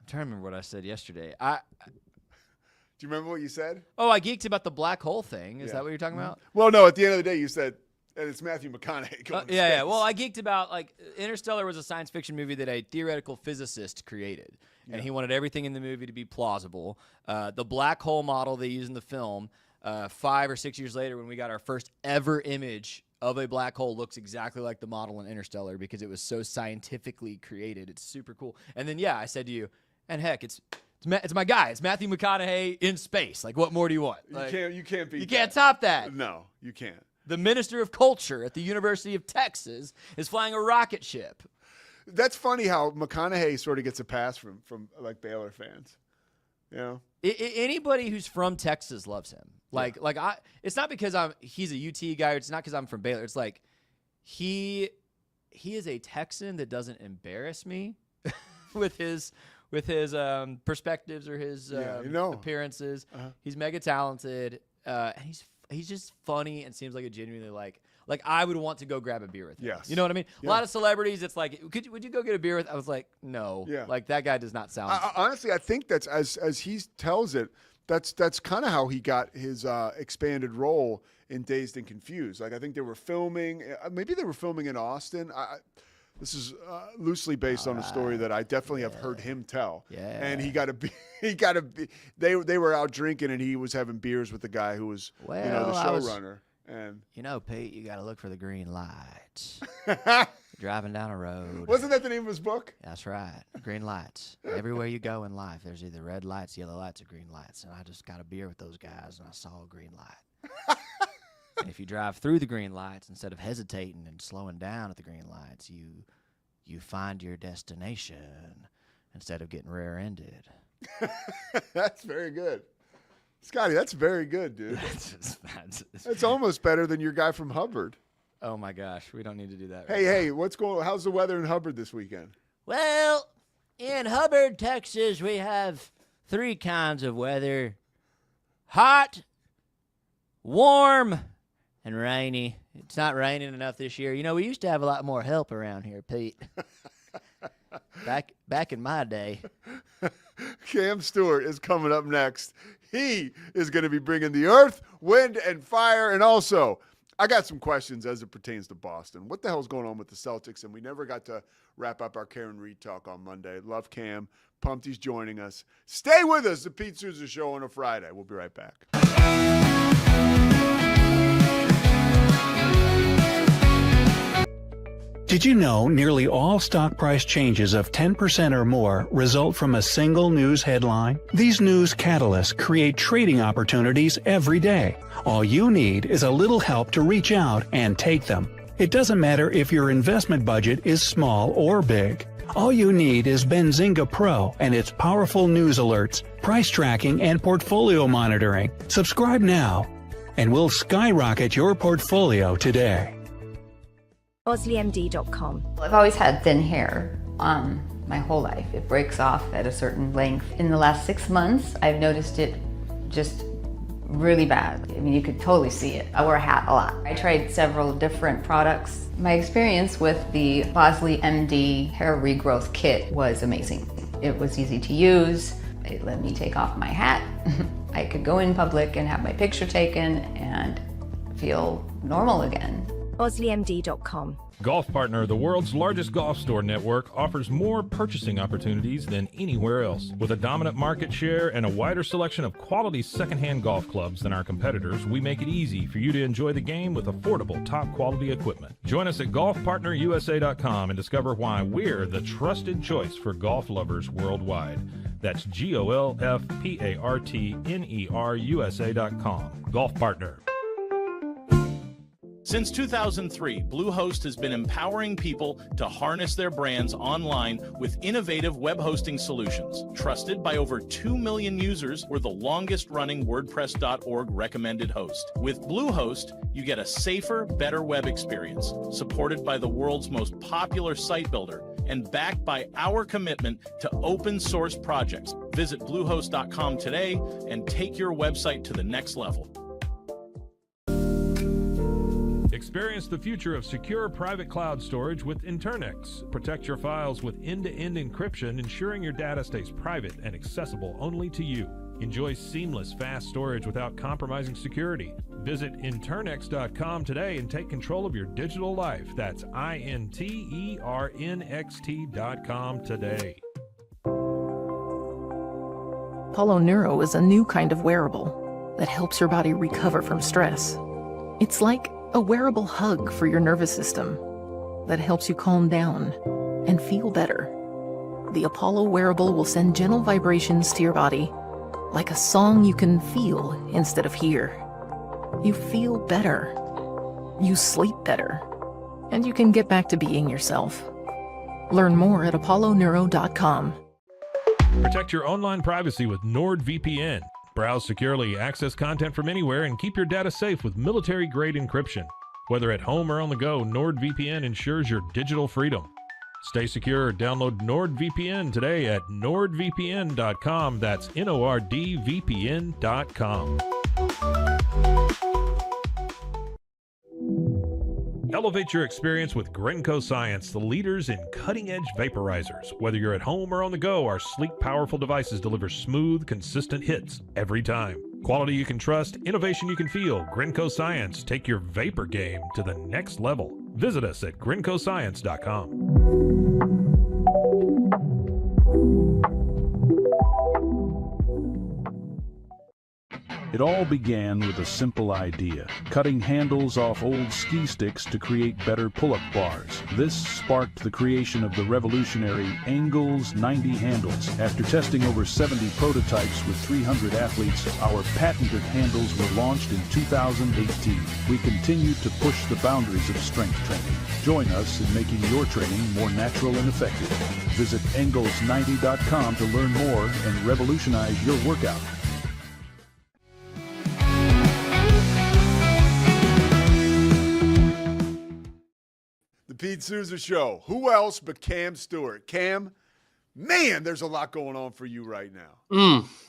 I'm trying to remember what I said yesterday. Do you remember what you said? Oh, I geeked about the black hole thing. Is that what you're talking about? Well, no. At the end of the day, you said And it's Matthew McConaughey going to yeah. space. Well, I geeked about, like, Interstellar was a science fiction movie that a theoretical physicist created. And he wanted everything in the movie to be plausible. The black hole model they use in the film, 5 or 6 years later when we got our first ever image of a black hole, looks exactly like the model in Interstellar because it was so scientifically created. It's super cool. And then, I said to you, and heck, it's my guy. It's Matthew McConaughey in space. Like, what more do you want? Like, you can't beat You can't top that. No, you can't. The Minister of Culture at the University of Texas is flying a rocket ship. That's funny how McConaughey sort of gets a pass from like Baylor fans. You know, Anybody who's from Texas loves him. It's not because he's a UT guy. Or it's not because I'm from Baylor. It's like he is a Texan that doesn't embarrass me with his perspectives or his appearances. He's mega talented. And he's just funny and seems like a genuinely like I would want to go grab a beer with him. Yes. You know what I mean? A lot of celebrities, it's like, would you go get a beer with? I was like, no. Yeah. Like, that guy does not sound. Honestly, I think that's as he tells it. That's kind of how he got his expanded role in Dazed and Confused. Like, I think they were filming. Maybe they were filming in Austin. This is loosely based on a story that I definitely have heard him tell. Yeah. And he got to be. They were out drinking, and he was having beers with the guy who was the showrunner. And Pete, you got to look for the green lights. Driving down a road. Wasn't that the name of his book? That's right. Green lights. Everywhere you go in life, there's either red lights, yellow lights, or green lights. And I just got a beer with those guys, and I saw a green light. And if you drive through the green lights, instead of hesitating and slowing down at the green lights, you find your destination instead of getting rear-ended. That's very good. Scotty, that's very good, dude. That's almost better than your guy from Hubbard. Oh, my gosh. We don't need to do that. Hey, how's the weather in Hubbard this weekend? Well, in Hubbard, Texas, we have 3 kinds of weather. Hot, warm, and rainy. It's not raining enough this year. You know, we used to have a lot more help around here, Pete. Back in my day. Cam Stewart is coming up next. He is going to be bringing the earth, wind, and fire. And also, I got some questions as it pertains to Boston. What the hell's going on with the Celtics? And we never got to wrap up our Karen Reed talk on Monday. Love Cam. Pumped he's joining us. Stay with us, the Pete Sousa Show on a Friday. We'll be right back. Did you know nearly all stock price changes of 10% or more result from a single news headline? These news catalysts create trading opportunities every day. All you need is a little help to reach out and take them. It doesn't matter if your investment budget is small or big. All you need is Benzinga Pro and its powerful news alerts, price tracking, and portfolio monitoring. Subscribe now, and we'll skyrocket your portfolio today. OsleyMD.com. I've always had thin hair my whole life. It breaks off at a certain length. In the last 6 months, I've noticed it just really bad. I mean, you could totally see it. I wear a hat a lot. I tried several different products. My experience with the Bosley MD hair regrowth kit was amazing. It was easy to use. It let me take off my hat. I could go in public and have my picture taken and feel normal again. OsleyMD.com. Golf Partner, the world's largest golf store network, offers more purchasing opportunities than anywhere else. With a dominant market share and a wider selection of quality secondhand golf clubs than our competitors, we make it easy for you to enjoy the game with affordable, top-quality equipment. Join us at golfpartnerusa.com and discover why we're the trusted choice for golf lovers worldwide. That's GOLFPARTNERUSA.com. Golf Partner. Since 2003, Bluehost has been empowering people to harness their brands online with innovative web hosting solutions. Trusted by over 2 million users, we're the longest-running WordPress.org recommended host. With Bluehost, you get a safer, better web experience, supported by the world's most popular site builder, and backed by our commitment to open source projects. Visit Bluehost.com today and take your website to the next level. Experience the future of secure private cloud storage with Internex. Protect your files with end-to-end encryption, ensuring your data stays private and accessible only to you. Enjoy seamless, fast storage without compromising security. Visit internxt.com today and take control of your digital life. That's INTERNXT.com today. Apollo Neuro is a new kind of wearable that helps your body recover from stress. It's like a wearable hug for your nervous system that helps you calm down and feel better. The Apollo wearable will send gentle vibrations to your body, like a song you can feel instead of hear. You feel better, you sleep better, and you can get back to being yourself. Learn more at apolloneuro.com. Protect your online privacy with NordVPN. Browse securely, access content from anywhere, and keep your data safe with military-grade encryption. Whether at home or on the go, NordVPN ensures your digital freedom. Stay secure. Download NordVPN today at nordvpn.com. That's NORDVPN.com. Elevate your experience with Grenco Science, the leaders in cutting-edge vaporizers. Whether you're at home or on the go, our sleek, powerful devices deliver smooth, consistent hits every time. Quality you can trust, innovation you can feel. Grenco Science. Take your vapor game to the next level. Visit us at grencoscience.com. It all began with a simple idea, cutting handles off old ski sticks to create better pull-up bars. This sparked the creation of the revolutionary Engels 90 handles. After testing over 70 prototypes with 300 athletes, our patented handles were launched in 2018. We continue to push the boundaries of strength training. Join us in making your training more natural and effective. Visit Engels90.com to learn more and revolutionize your workout. The Pete Sousa Show. Who else but Cam Stewart? Cam, man, there's a lot going on for you right now.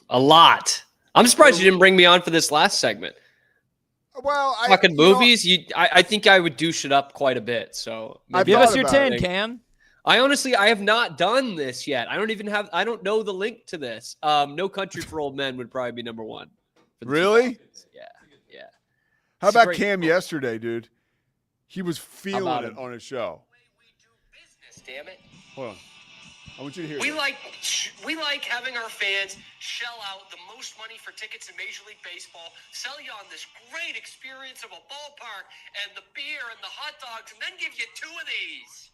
A lot. I'm surprised you didn't bring me on for this last segment. Well, talking movies, I think I would douche it up quite a bit. So give us your 10, Cam. I have not done this yet. I don't know the link to this. No Country for Old Men would probably be number one. Really? Yeah. How about Cam yesterday, dude? He was feeling it on his show. Damn it. Hold on. I want you to hear We like having our fans shell out the most money for tickets in Major League Baseball, sell you on this great experience of a ballpark and the beer and the hot dogs, and then give you 2 of these.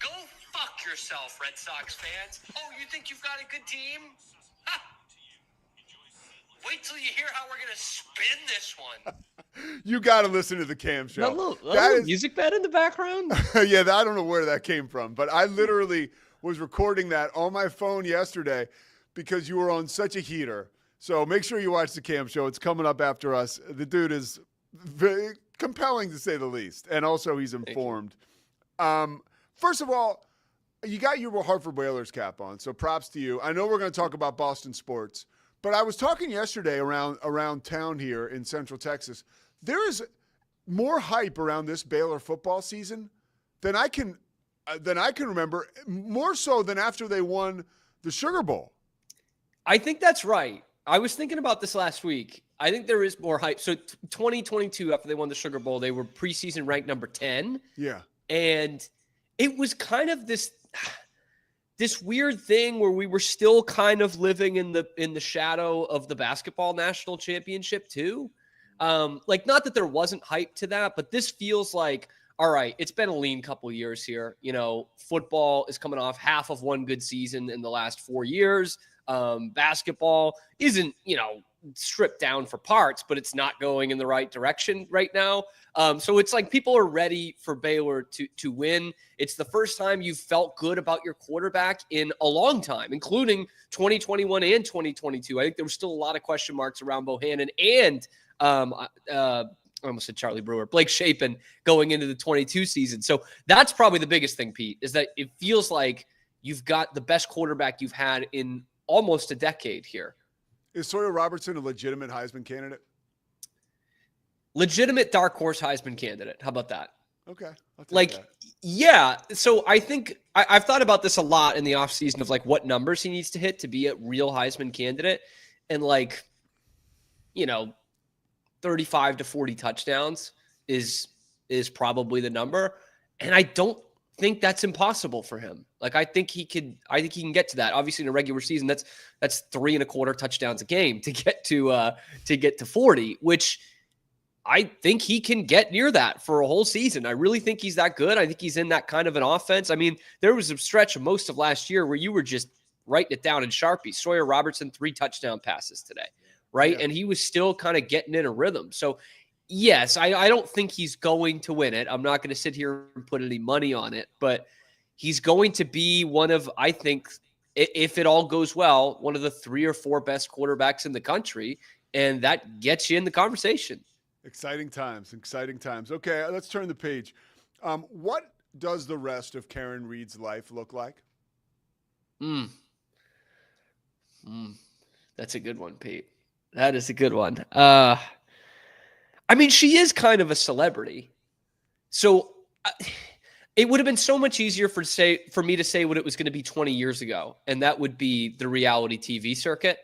Go fuck yourself, Red Sox fans. Oh, you think you've got a good team? Ha! Wait till you hear how we're going to spin this one. You got to listen to the Cam Show. A little music bed in the background? Yeah, I don't know where that came from, but I literally was recording that on my phone yesterday because you were on such a heater. So make sure you watch the Cam Show. It's coming up after us. The dude is very compelling, to say the least, and also he's informed. First of all, you got your Hartford Whalers cap on, so props to you. I know we're going to talk about Boston sports, but I was talking yesterday around town here in Central Texas. There is more hype around this Baylor football season than I can remember, more so than after they won the Sugar Bowl. I think that's right. I was thinking about this last week. I think there is more hype. So 2022, after they won the Sugar Bowl, they were preseason ranked number 10. Yeah. And it was kind of this weird thing where we were still kind of living in the shadow of the basketball national championship too. Like, not that there wasn't hype to that, but this feels like, all right, it's been a lean couple years here. You know, football is coming off half of one good season in the last 4 years. Basketball isn't, stripped down for parts, but it's not going in the right direction right now. So it's like people are ready for Baylor to win. It's the first time you've felt good about your quarterback in a long time, including 2021 and 2022. I think there were still a lot of question marks around Bohannon and I almost said Charlie Brewer, Blake Shapen going into the 22 season. So that's probably the biggest thing, Pete, is that it feels like you've got the best quarterback you've had in almost a decade here. Is Sawyer Robertson a legitimate Heisman candidate? Legitimate dark horse Heisman candidate. How about that? Okay. Like, yeah. So I think I've thought about this a lot in the offseason of like what numbers he needs to hit to be a real Heisman candidate. and like, 35 to 40 touchdowns is probably the number. And I don't think that's impossible for him. Like, I think he can get to that. Obviously in a regular season, that's 3.25 touchdowns a game to get to 40, which I think he can get near that for a whole season. I really think he's that good. I think he's in that kind of an offense. I mean, there was a stretch of most of last year where you were just writing it down in Sharpie. Sawyer Robertson, 3 touchdown passes today, right? Yeah. And he was still kind of getting in a rhythm. So, yes, I don't think he's going to win it. I'm not going to sit here and put any money on it, but he's going to be one of, I think, if it all goes well, one of the 3 or 4 best quarterbacks in the country, and that gets you in the conversation. Exciting times. Okay, let's turn the page. What does the rest of Karen Reed's life look like? That's a good one, Pete. That is a good one. I mean, she is kind of a celebrity. So it would have been so much easier for me to say what it was going to be 20 years ago, and that would be the reality TV circuit.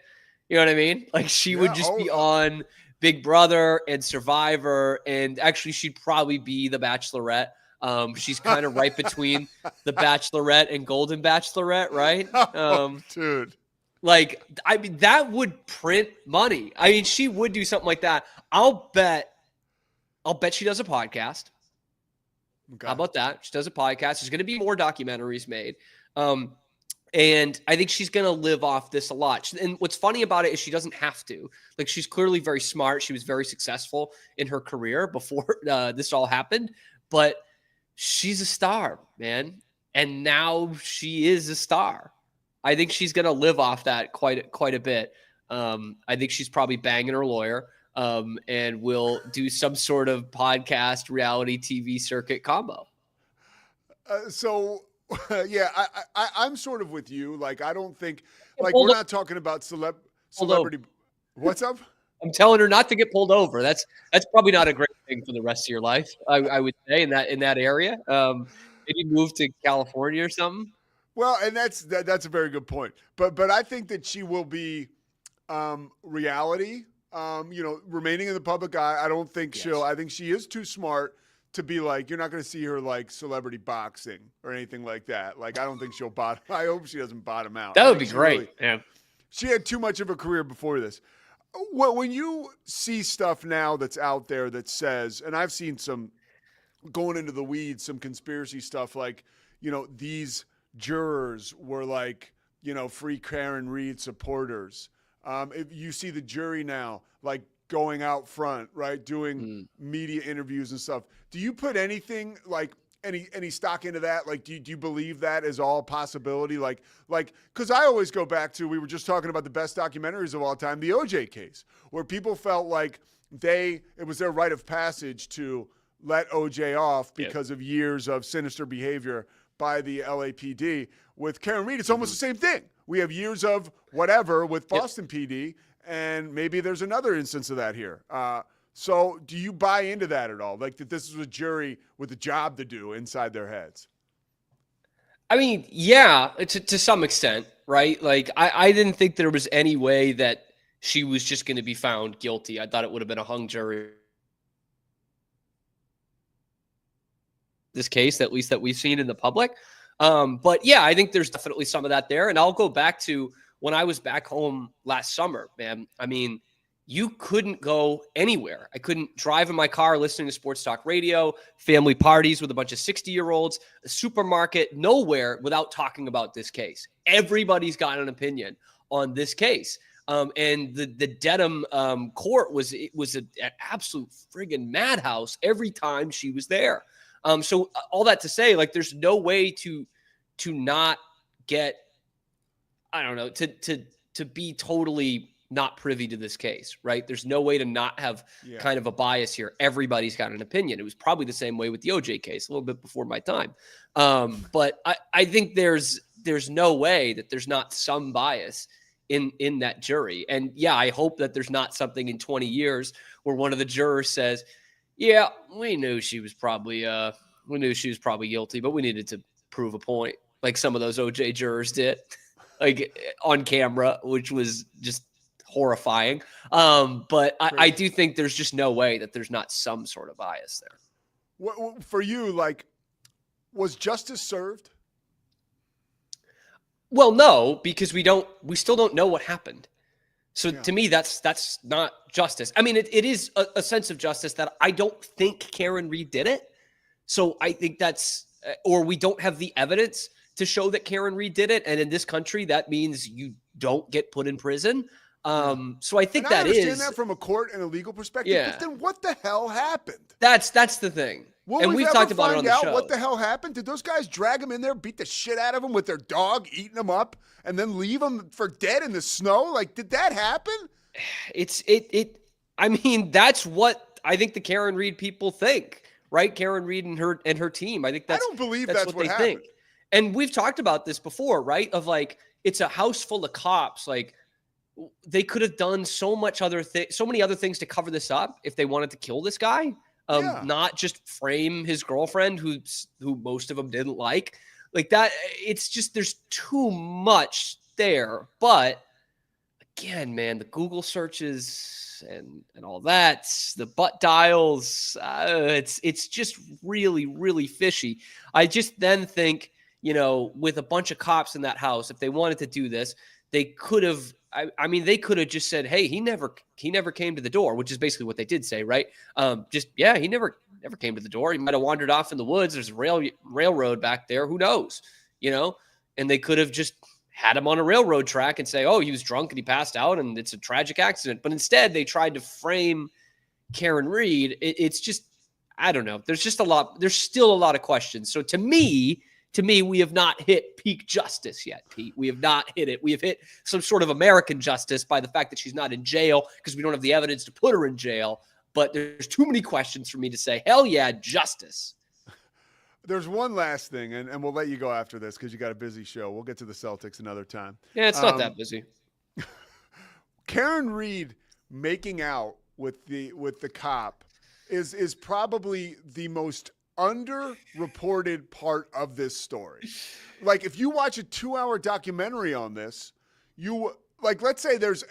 You know what I mean? Like, she would just be on Big Brother and Survivor, and actually she'd probably be the Bachelorette. She's kind of right between the Bachelorette and Golden Bachelorette, right? Dude. Like, I mean, that would print money. I mean, she would do something like that. I'll bet she does a podcast. Okay. How about that? She does a podcast. There's going to be more documentaries made. And I think she's going to live off this a lot. And what's funny about it is she doesn't have to. Like, she's clearly very smart. She was very successful in her career before this all happened. But she's a star, man. And now she is a star. I think she's going to live off that quite a bit. I think she's probably banging her lawyer and will do some sort of podcast, reality TV circuit combo. Yeah, I'm sort of with you. Like, I don't think, like, we're not talking about celebrity. What's up? I'm telling her not to get pulled over. That's probably not a great thing for the rest of your life, I would say, in that area. Maybe move to California or something. Well, and that's a very good point. But I think that she will be reality. Remaining in the public eye. I don't think I think she is too smart to be like, you're not going to see her like celebrity boxing or anything like that. Like, I don't think she'll bottom. I hope she doesn't bottom out. That would be great. Yeah. She had too much of a career before this. Well, when you see stuff now that's out there that says, and I've seen some going into the weeds, some conspiracy stuff like, these jurors were like, free Karen Reed supporters. If you see the jury now, like, going out front, right, doing media interviews and stuff. Do you put anything like any stock into that? Like, do you believe that is all possibility? Like, because I always go back to, we were just talking about the best documentaries of all time, the OJ case, where people felt like it was their rite of passage to let OJ off because of years of sinister behavior by the LAPD. With Karen Reed, it's almost the same thing. We have years of whatever with Boston PD. And maybe there's another instance of that here. So do you buy into that at all? Like, that this is a jury with a job to do inside their heads? I mean, yeah, to some extent, right? Like, I didn't think there was any way that she was just going to be found guilty. I thought it would have been a hung jury. This case, at least that we've seen in the public. But yeah, I think there's definitely some of that there. And I'll go back to when I was back home last summer, man. I mean, you couldn't go anywhere. I couldn't drive in my car listening to sports talk radio, family parties with a bunch of 60-year-olds, a supermarket, nowhere without talking about this case. Everybody's got an opinion on this case. And the Dedham court was an absolute friggin' madhouse every time she was there. So all that to say, like, there's no way to not get, I don't know, to be totally not privy to this case, right? There's no way to not have kind of a bias here. Everybody's got an opinion. It was probably the same way with the OJ case, a little bit before my time. But I think there's no way that there's not some bias in that jury. And yeah, I hope that there's not something in 20 years where one of the jurors says, yeah, we knew she was probably guilty, but we needed to prove a point, like some of those OJ jurors did, like on camera, which was just horrifying. But I do think there's just no way that there's not some sort of bias there. What, for you, like, was justice served? Well, no, because we still don't know what happened. So to me, that's not justice. I mean, it is a sense of justice that I don't think Karen Read did it. So I think or we don't have the evidence to show that Karen Read did it. And in this country, that means you don't get put in prison. So I think I understand that from a court and a legal perspective. Yeah. But then what the hell happened? That's the thing. And we've talked about it on the show. What the hell happened? Did those guys drag him in there, beat the shit out of him with their dog, eating him up, and then leave him for dead in the snow? Like, did that happen? I mean, that's what I think the Karen Read people think, right? Karen Read and her team. I think I don't believe that's what they happened. think. And we've talked about this before, right? Of like, it's a house full of cops. Like, they could have done so many other things to cover this up if they wanted to kill this guy. Not just frame his girlfriend, who most of them didn't like that. It's just, there's too much there. But again, man, the Google searches and all that, the butt dials, it's just really, really fishy. I just then think, with a bunch of cops in that house, if they wanted to do this, they could have. I mean, they could have just said, "Hey, he never came to the door," which is basically what they did say, right? He never came to the door. He might have wandered off in the woods. There's a railroad back there. Who knows? And they could have just had him on a railroad track and say, "Oh, he was drunk and he passed out, and it's a tragic accident." But instead, they tried to frame Karen Read. It's just, I don't know. There's just a lot. There's still a lot of questions. So to me, we have not hit peak justice yet, Pete. We have not hit it. We have hit some sort of American justice by the fact that she's not in jail because we don't have the evidence to put her in jail. But there's too many questions for me to say, hell yeah, justice. There's one last thing, and we'll let you go after this because you got a busy show. We'll get to the Celtics another time. Yeah, it's not that busy. Karen Read making out with the cop is probably the most underreported part of this story. Like, if you watch a 2-hour documentary on this, let's say this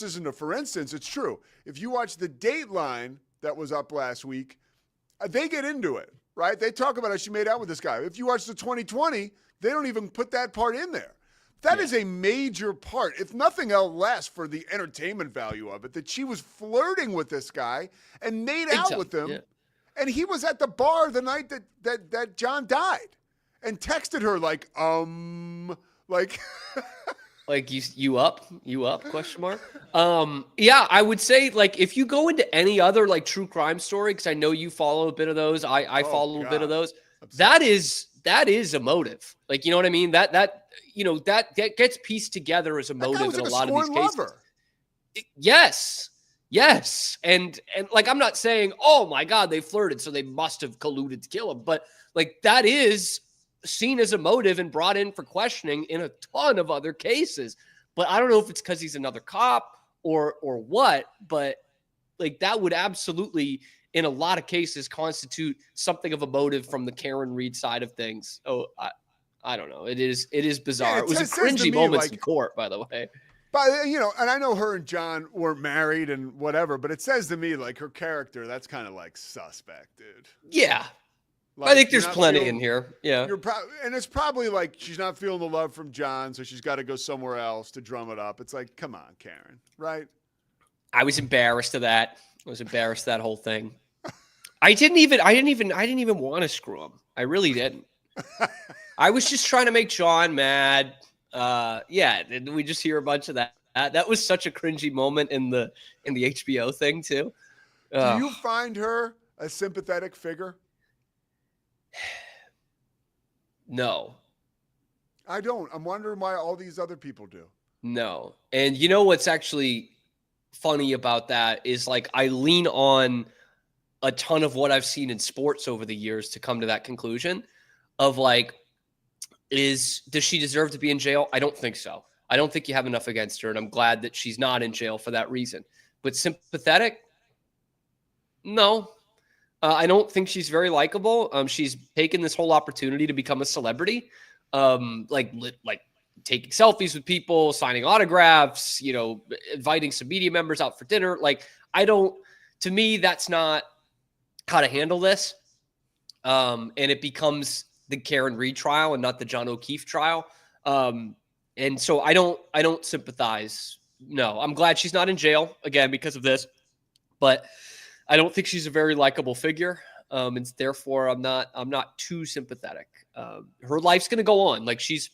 isn't a for instance, it's true. If you watch the Dateline that was up last week, they get into it, right? They talk about how she made out with this guy. If you watch the 2020, they don't even put that part in there. That is a major part, if nothing else less for the entertainment value of it, that she was flirting with this guy and made out with him. Yeah. And he was at the bar the night that John died and texted her like like you up question mark. Yeah, I would say, like, if you go into any other like true crime story, because I know you follow a bit of those, I follow a bit of those. That is a motive. Like, you know what I mean? That gets pieced together as a motive in a lot of these cases. Yes. And like, I'm not saying, oh my God, they flirted, so they must have colluded to kill him. But like, that is seen as a motive and brought in for questioning in a ton of other cases. But I don't know if it's because he's another cop or what, but like, that would absolutely, in a lot of cases, constitute something of a motive from the Karen Read side of things. Oh, I don't know. It is bizarre. Yeah, it was a cringy moment in court, by the way. But, and I know her and John were married and whatever, but it says to me, like, her character, that's kind of like suspect, dude. Yeah. Like, I think there's plenty in here. Yeah. And it's probably like she's not feeling the love from John, so she's got to go somewhere else to drum it up. It's like, come on, Karen, right? I was embarrassed of that. I was embarrassed of that whole thing. I didn't even want to screw him. I really didn't. I was just trying to make John mad. Did we just hear a bunch of that? That was such a cringy moment in the HBO thing too. Do you find her a sympathetic figure? No. I don't. I'm wondering why all these other people do. No. And you know what's actually funny about that is, like, I lean on a ton of what I've seen in sports over the years to come to that conclusion of, like, does she deserve to be in jail? I don't think so. I don't think you have enough against her, and I'm glad that she's not in jail for that reason. But sympathetic? No. I don't think she's very likable. She's taken this whole opportunity to become a celebrity, like taking selfies with people, signing autographs, you know, inviting some media members out for dinner. Like, to me, that's not how to handle this. And it becomes the Karen Reed trial and not the John O'Keefe trial. And so I don't sympathize. No, I'm glad she's not in jail again because of this, but I don't think she's a very likable figure. And therefore I'm not too sympathetic. Her life's going to go on. Like, she's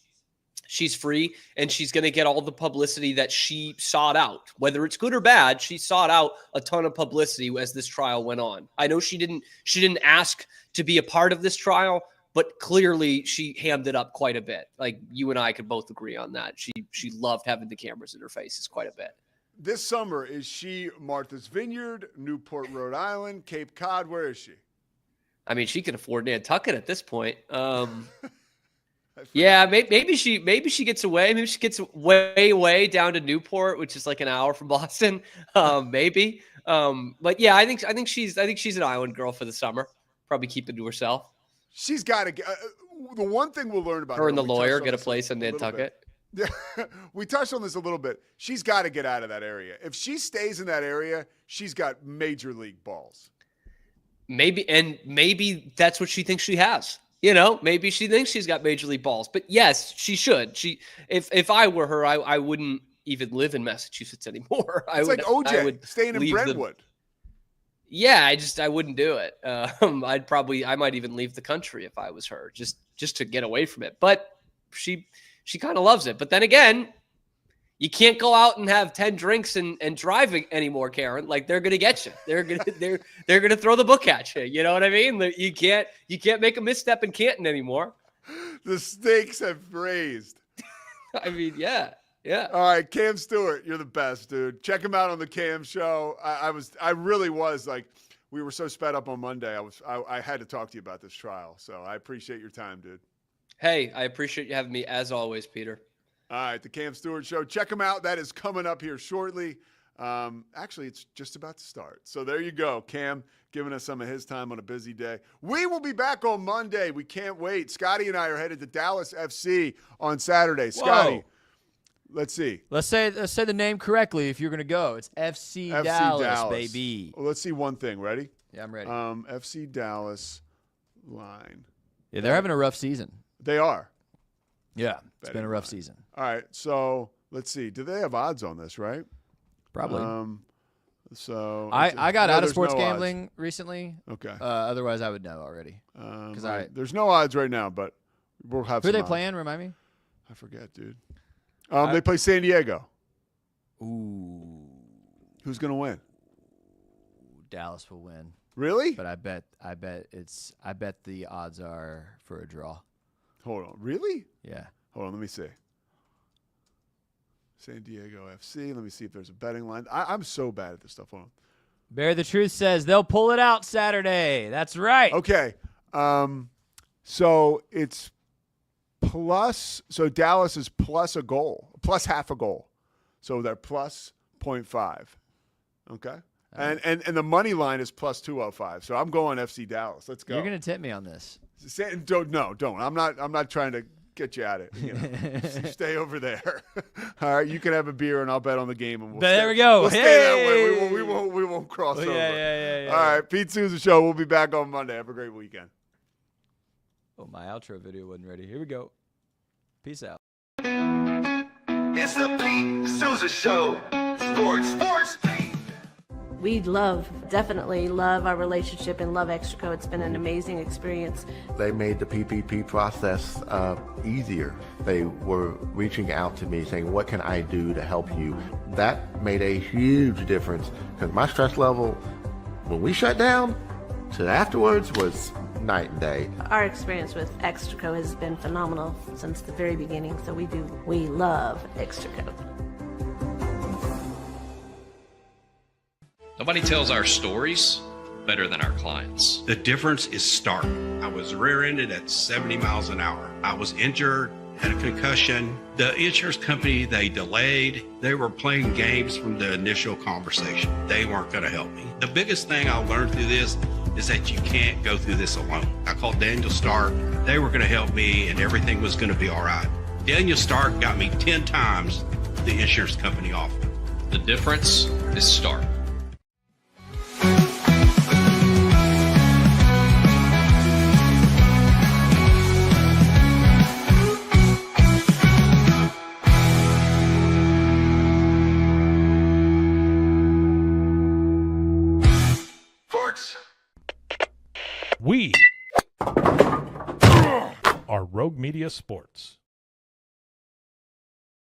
free, and she's going to get all the publicity that she sought out, whether it's good or bad. She sought out a ton of publicity as this trial went on. I know she didn't ask to be a part of this trial, but clearly she hammed it up quite a bit. Like, you and I could both agree on that. She loved having the cameras in her faces quite a bit. This summer, is she Martha's Vineyard, Newport, Rhode Island, Cape Cod? Where is she? I mean, she can afford Nantucket at this point. Yeah, maybe she gets away. Maybe she gets way down to Newport, which is like an hour from Boston. Maybe. But yeah, I think she's an island girl for the summer. Probably keep it to herself. She's got to get. The one thing we'll learn about her and the lawyer get a place in Nantucket. Yeah, we touched on this a little bit. She's got to get out of that area. If she stays in that area, she's got major league balls. Maybe that's what she thinks she has. You know, maybe she thinks she's got major league balls. But yes, she should. If I were her, I wouldn't even live in Massachusetts anymore. It's like OJ staying in Brentwood. Yeah, I wouldn't do it. I might even leave the country if I was her, just to get away from it. But she kind of loves it. But then again, you can't go out and have 10 drinks and drive anymore, Karen. Like, they're gonna get you. They're gonna throw the book at you. You know what I mean? You can't make a misstep in Canton anymore. The stakes have raised. I mean, yeah. All right, Cam Stewart, you're the best, dude. Check him out on the Cam Show. I really was like, we were so sped up on Monday. I had to talk to you about this trial. So I appreciate your time, dude. Hey, I appreciate you having me as always, Peter. All right, the Cam Stewart Show. Check him out. That is coming up here shortly. Actually, it's just about to start. So there you go. Cam giving us some of his time on a busy day. We will be back on Monday. We can't wait. Scotty and I are headed to Dallas FC on Saturday. Scotty, let's see. Let's say the name correctly if you're going to go. It's FC Dallas, baby. Well, let's see one thing. Ready? Yeah, I'm ready. FC Dallas line. Yeah, they're having a rough season. They are. Yeah, it's been a rough season. All right, so let's see. Do they have odds on this, right? Probably. So I got out of sports gambling recently. Okay. Otherwise, I would know already. There's no odds right now, but we'll have Who some are they odds. playing? Remind me. I forget, dude. They play San Diego. Ooh. Who's going to win? Dallas will win. Really? But I bet the odds are for a draw. Hold on. Really? Yeah. Hold on. Let me see. San Diego FC. Let me see if there's a betting line. I'm so bad at this stuff. Hold on. Bear the Truth says they'll pull it out Saturday. That's right. Okay. So it's plus. So Dallas is plus a goal, plus half a goal. So they're plus 0.5. Okay. And the money line is plus 205. So I'm going FC Dallas. Let's go. You're gonna tip me on this. Don't. I'm not trying to get you at it. You know? Stay over there. All right, you can have a beer and I'll bet on the game. And there we go. We'll stay that way. We won't cross over. Yeah. All right, Pete Sousa Show. We'll be back on Monday. Have a great weekend. Oh, my outro video wasn't ready. Here we go. Peace out. It's the Pete Sousa Show. Sports. We definitely love our relationship and love Extraco. It's been an amazing experience. They made the PPP process easier. They were reaching out to me saying, what can I do to help you? That made a huge difference because my stress level, when we shut down, to afterwards was night and day. Our experience with Extraco has been phenomenal since the very beginning, so we love Extraco. Nobody tells our stories better than our clients. The difference is stark. I was rear-ended at 70 miles an hour. I was injured, had a concussion. The insurance company, they delayed. They were playing games from the initial conversation. They weren't going to help me. The biggest thing I learned through this is that you can't go through this alone. I called Daniel Stark. They were going to help me and everything was going to be all right. Daniel Stark got me 10 times the insurance company offered. The difference is Stark. Sports. We are Rogue Media Sports.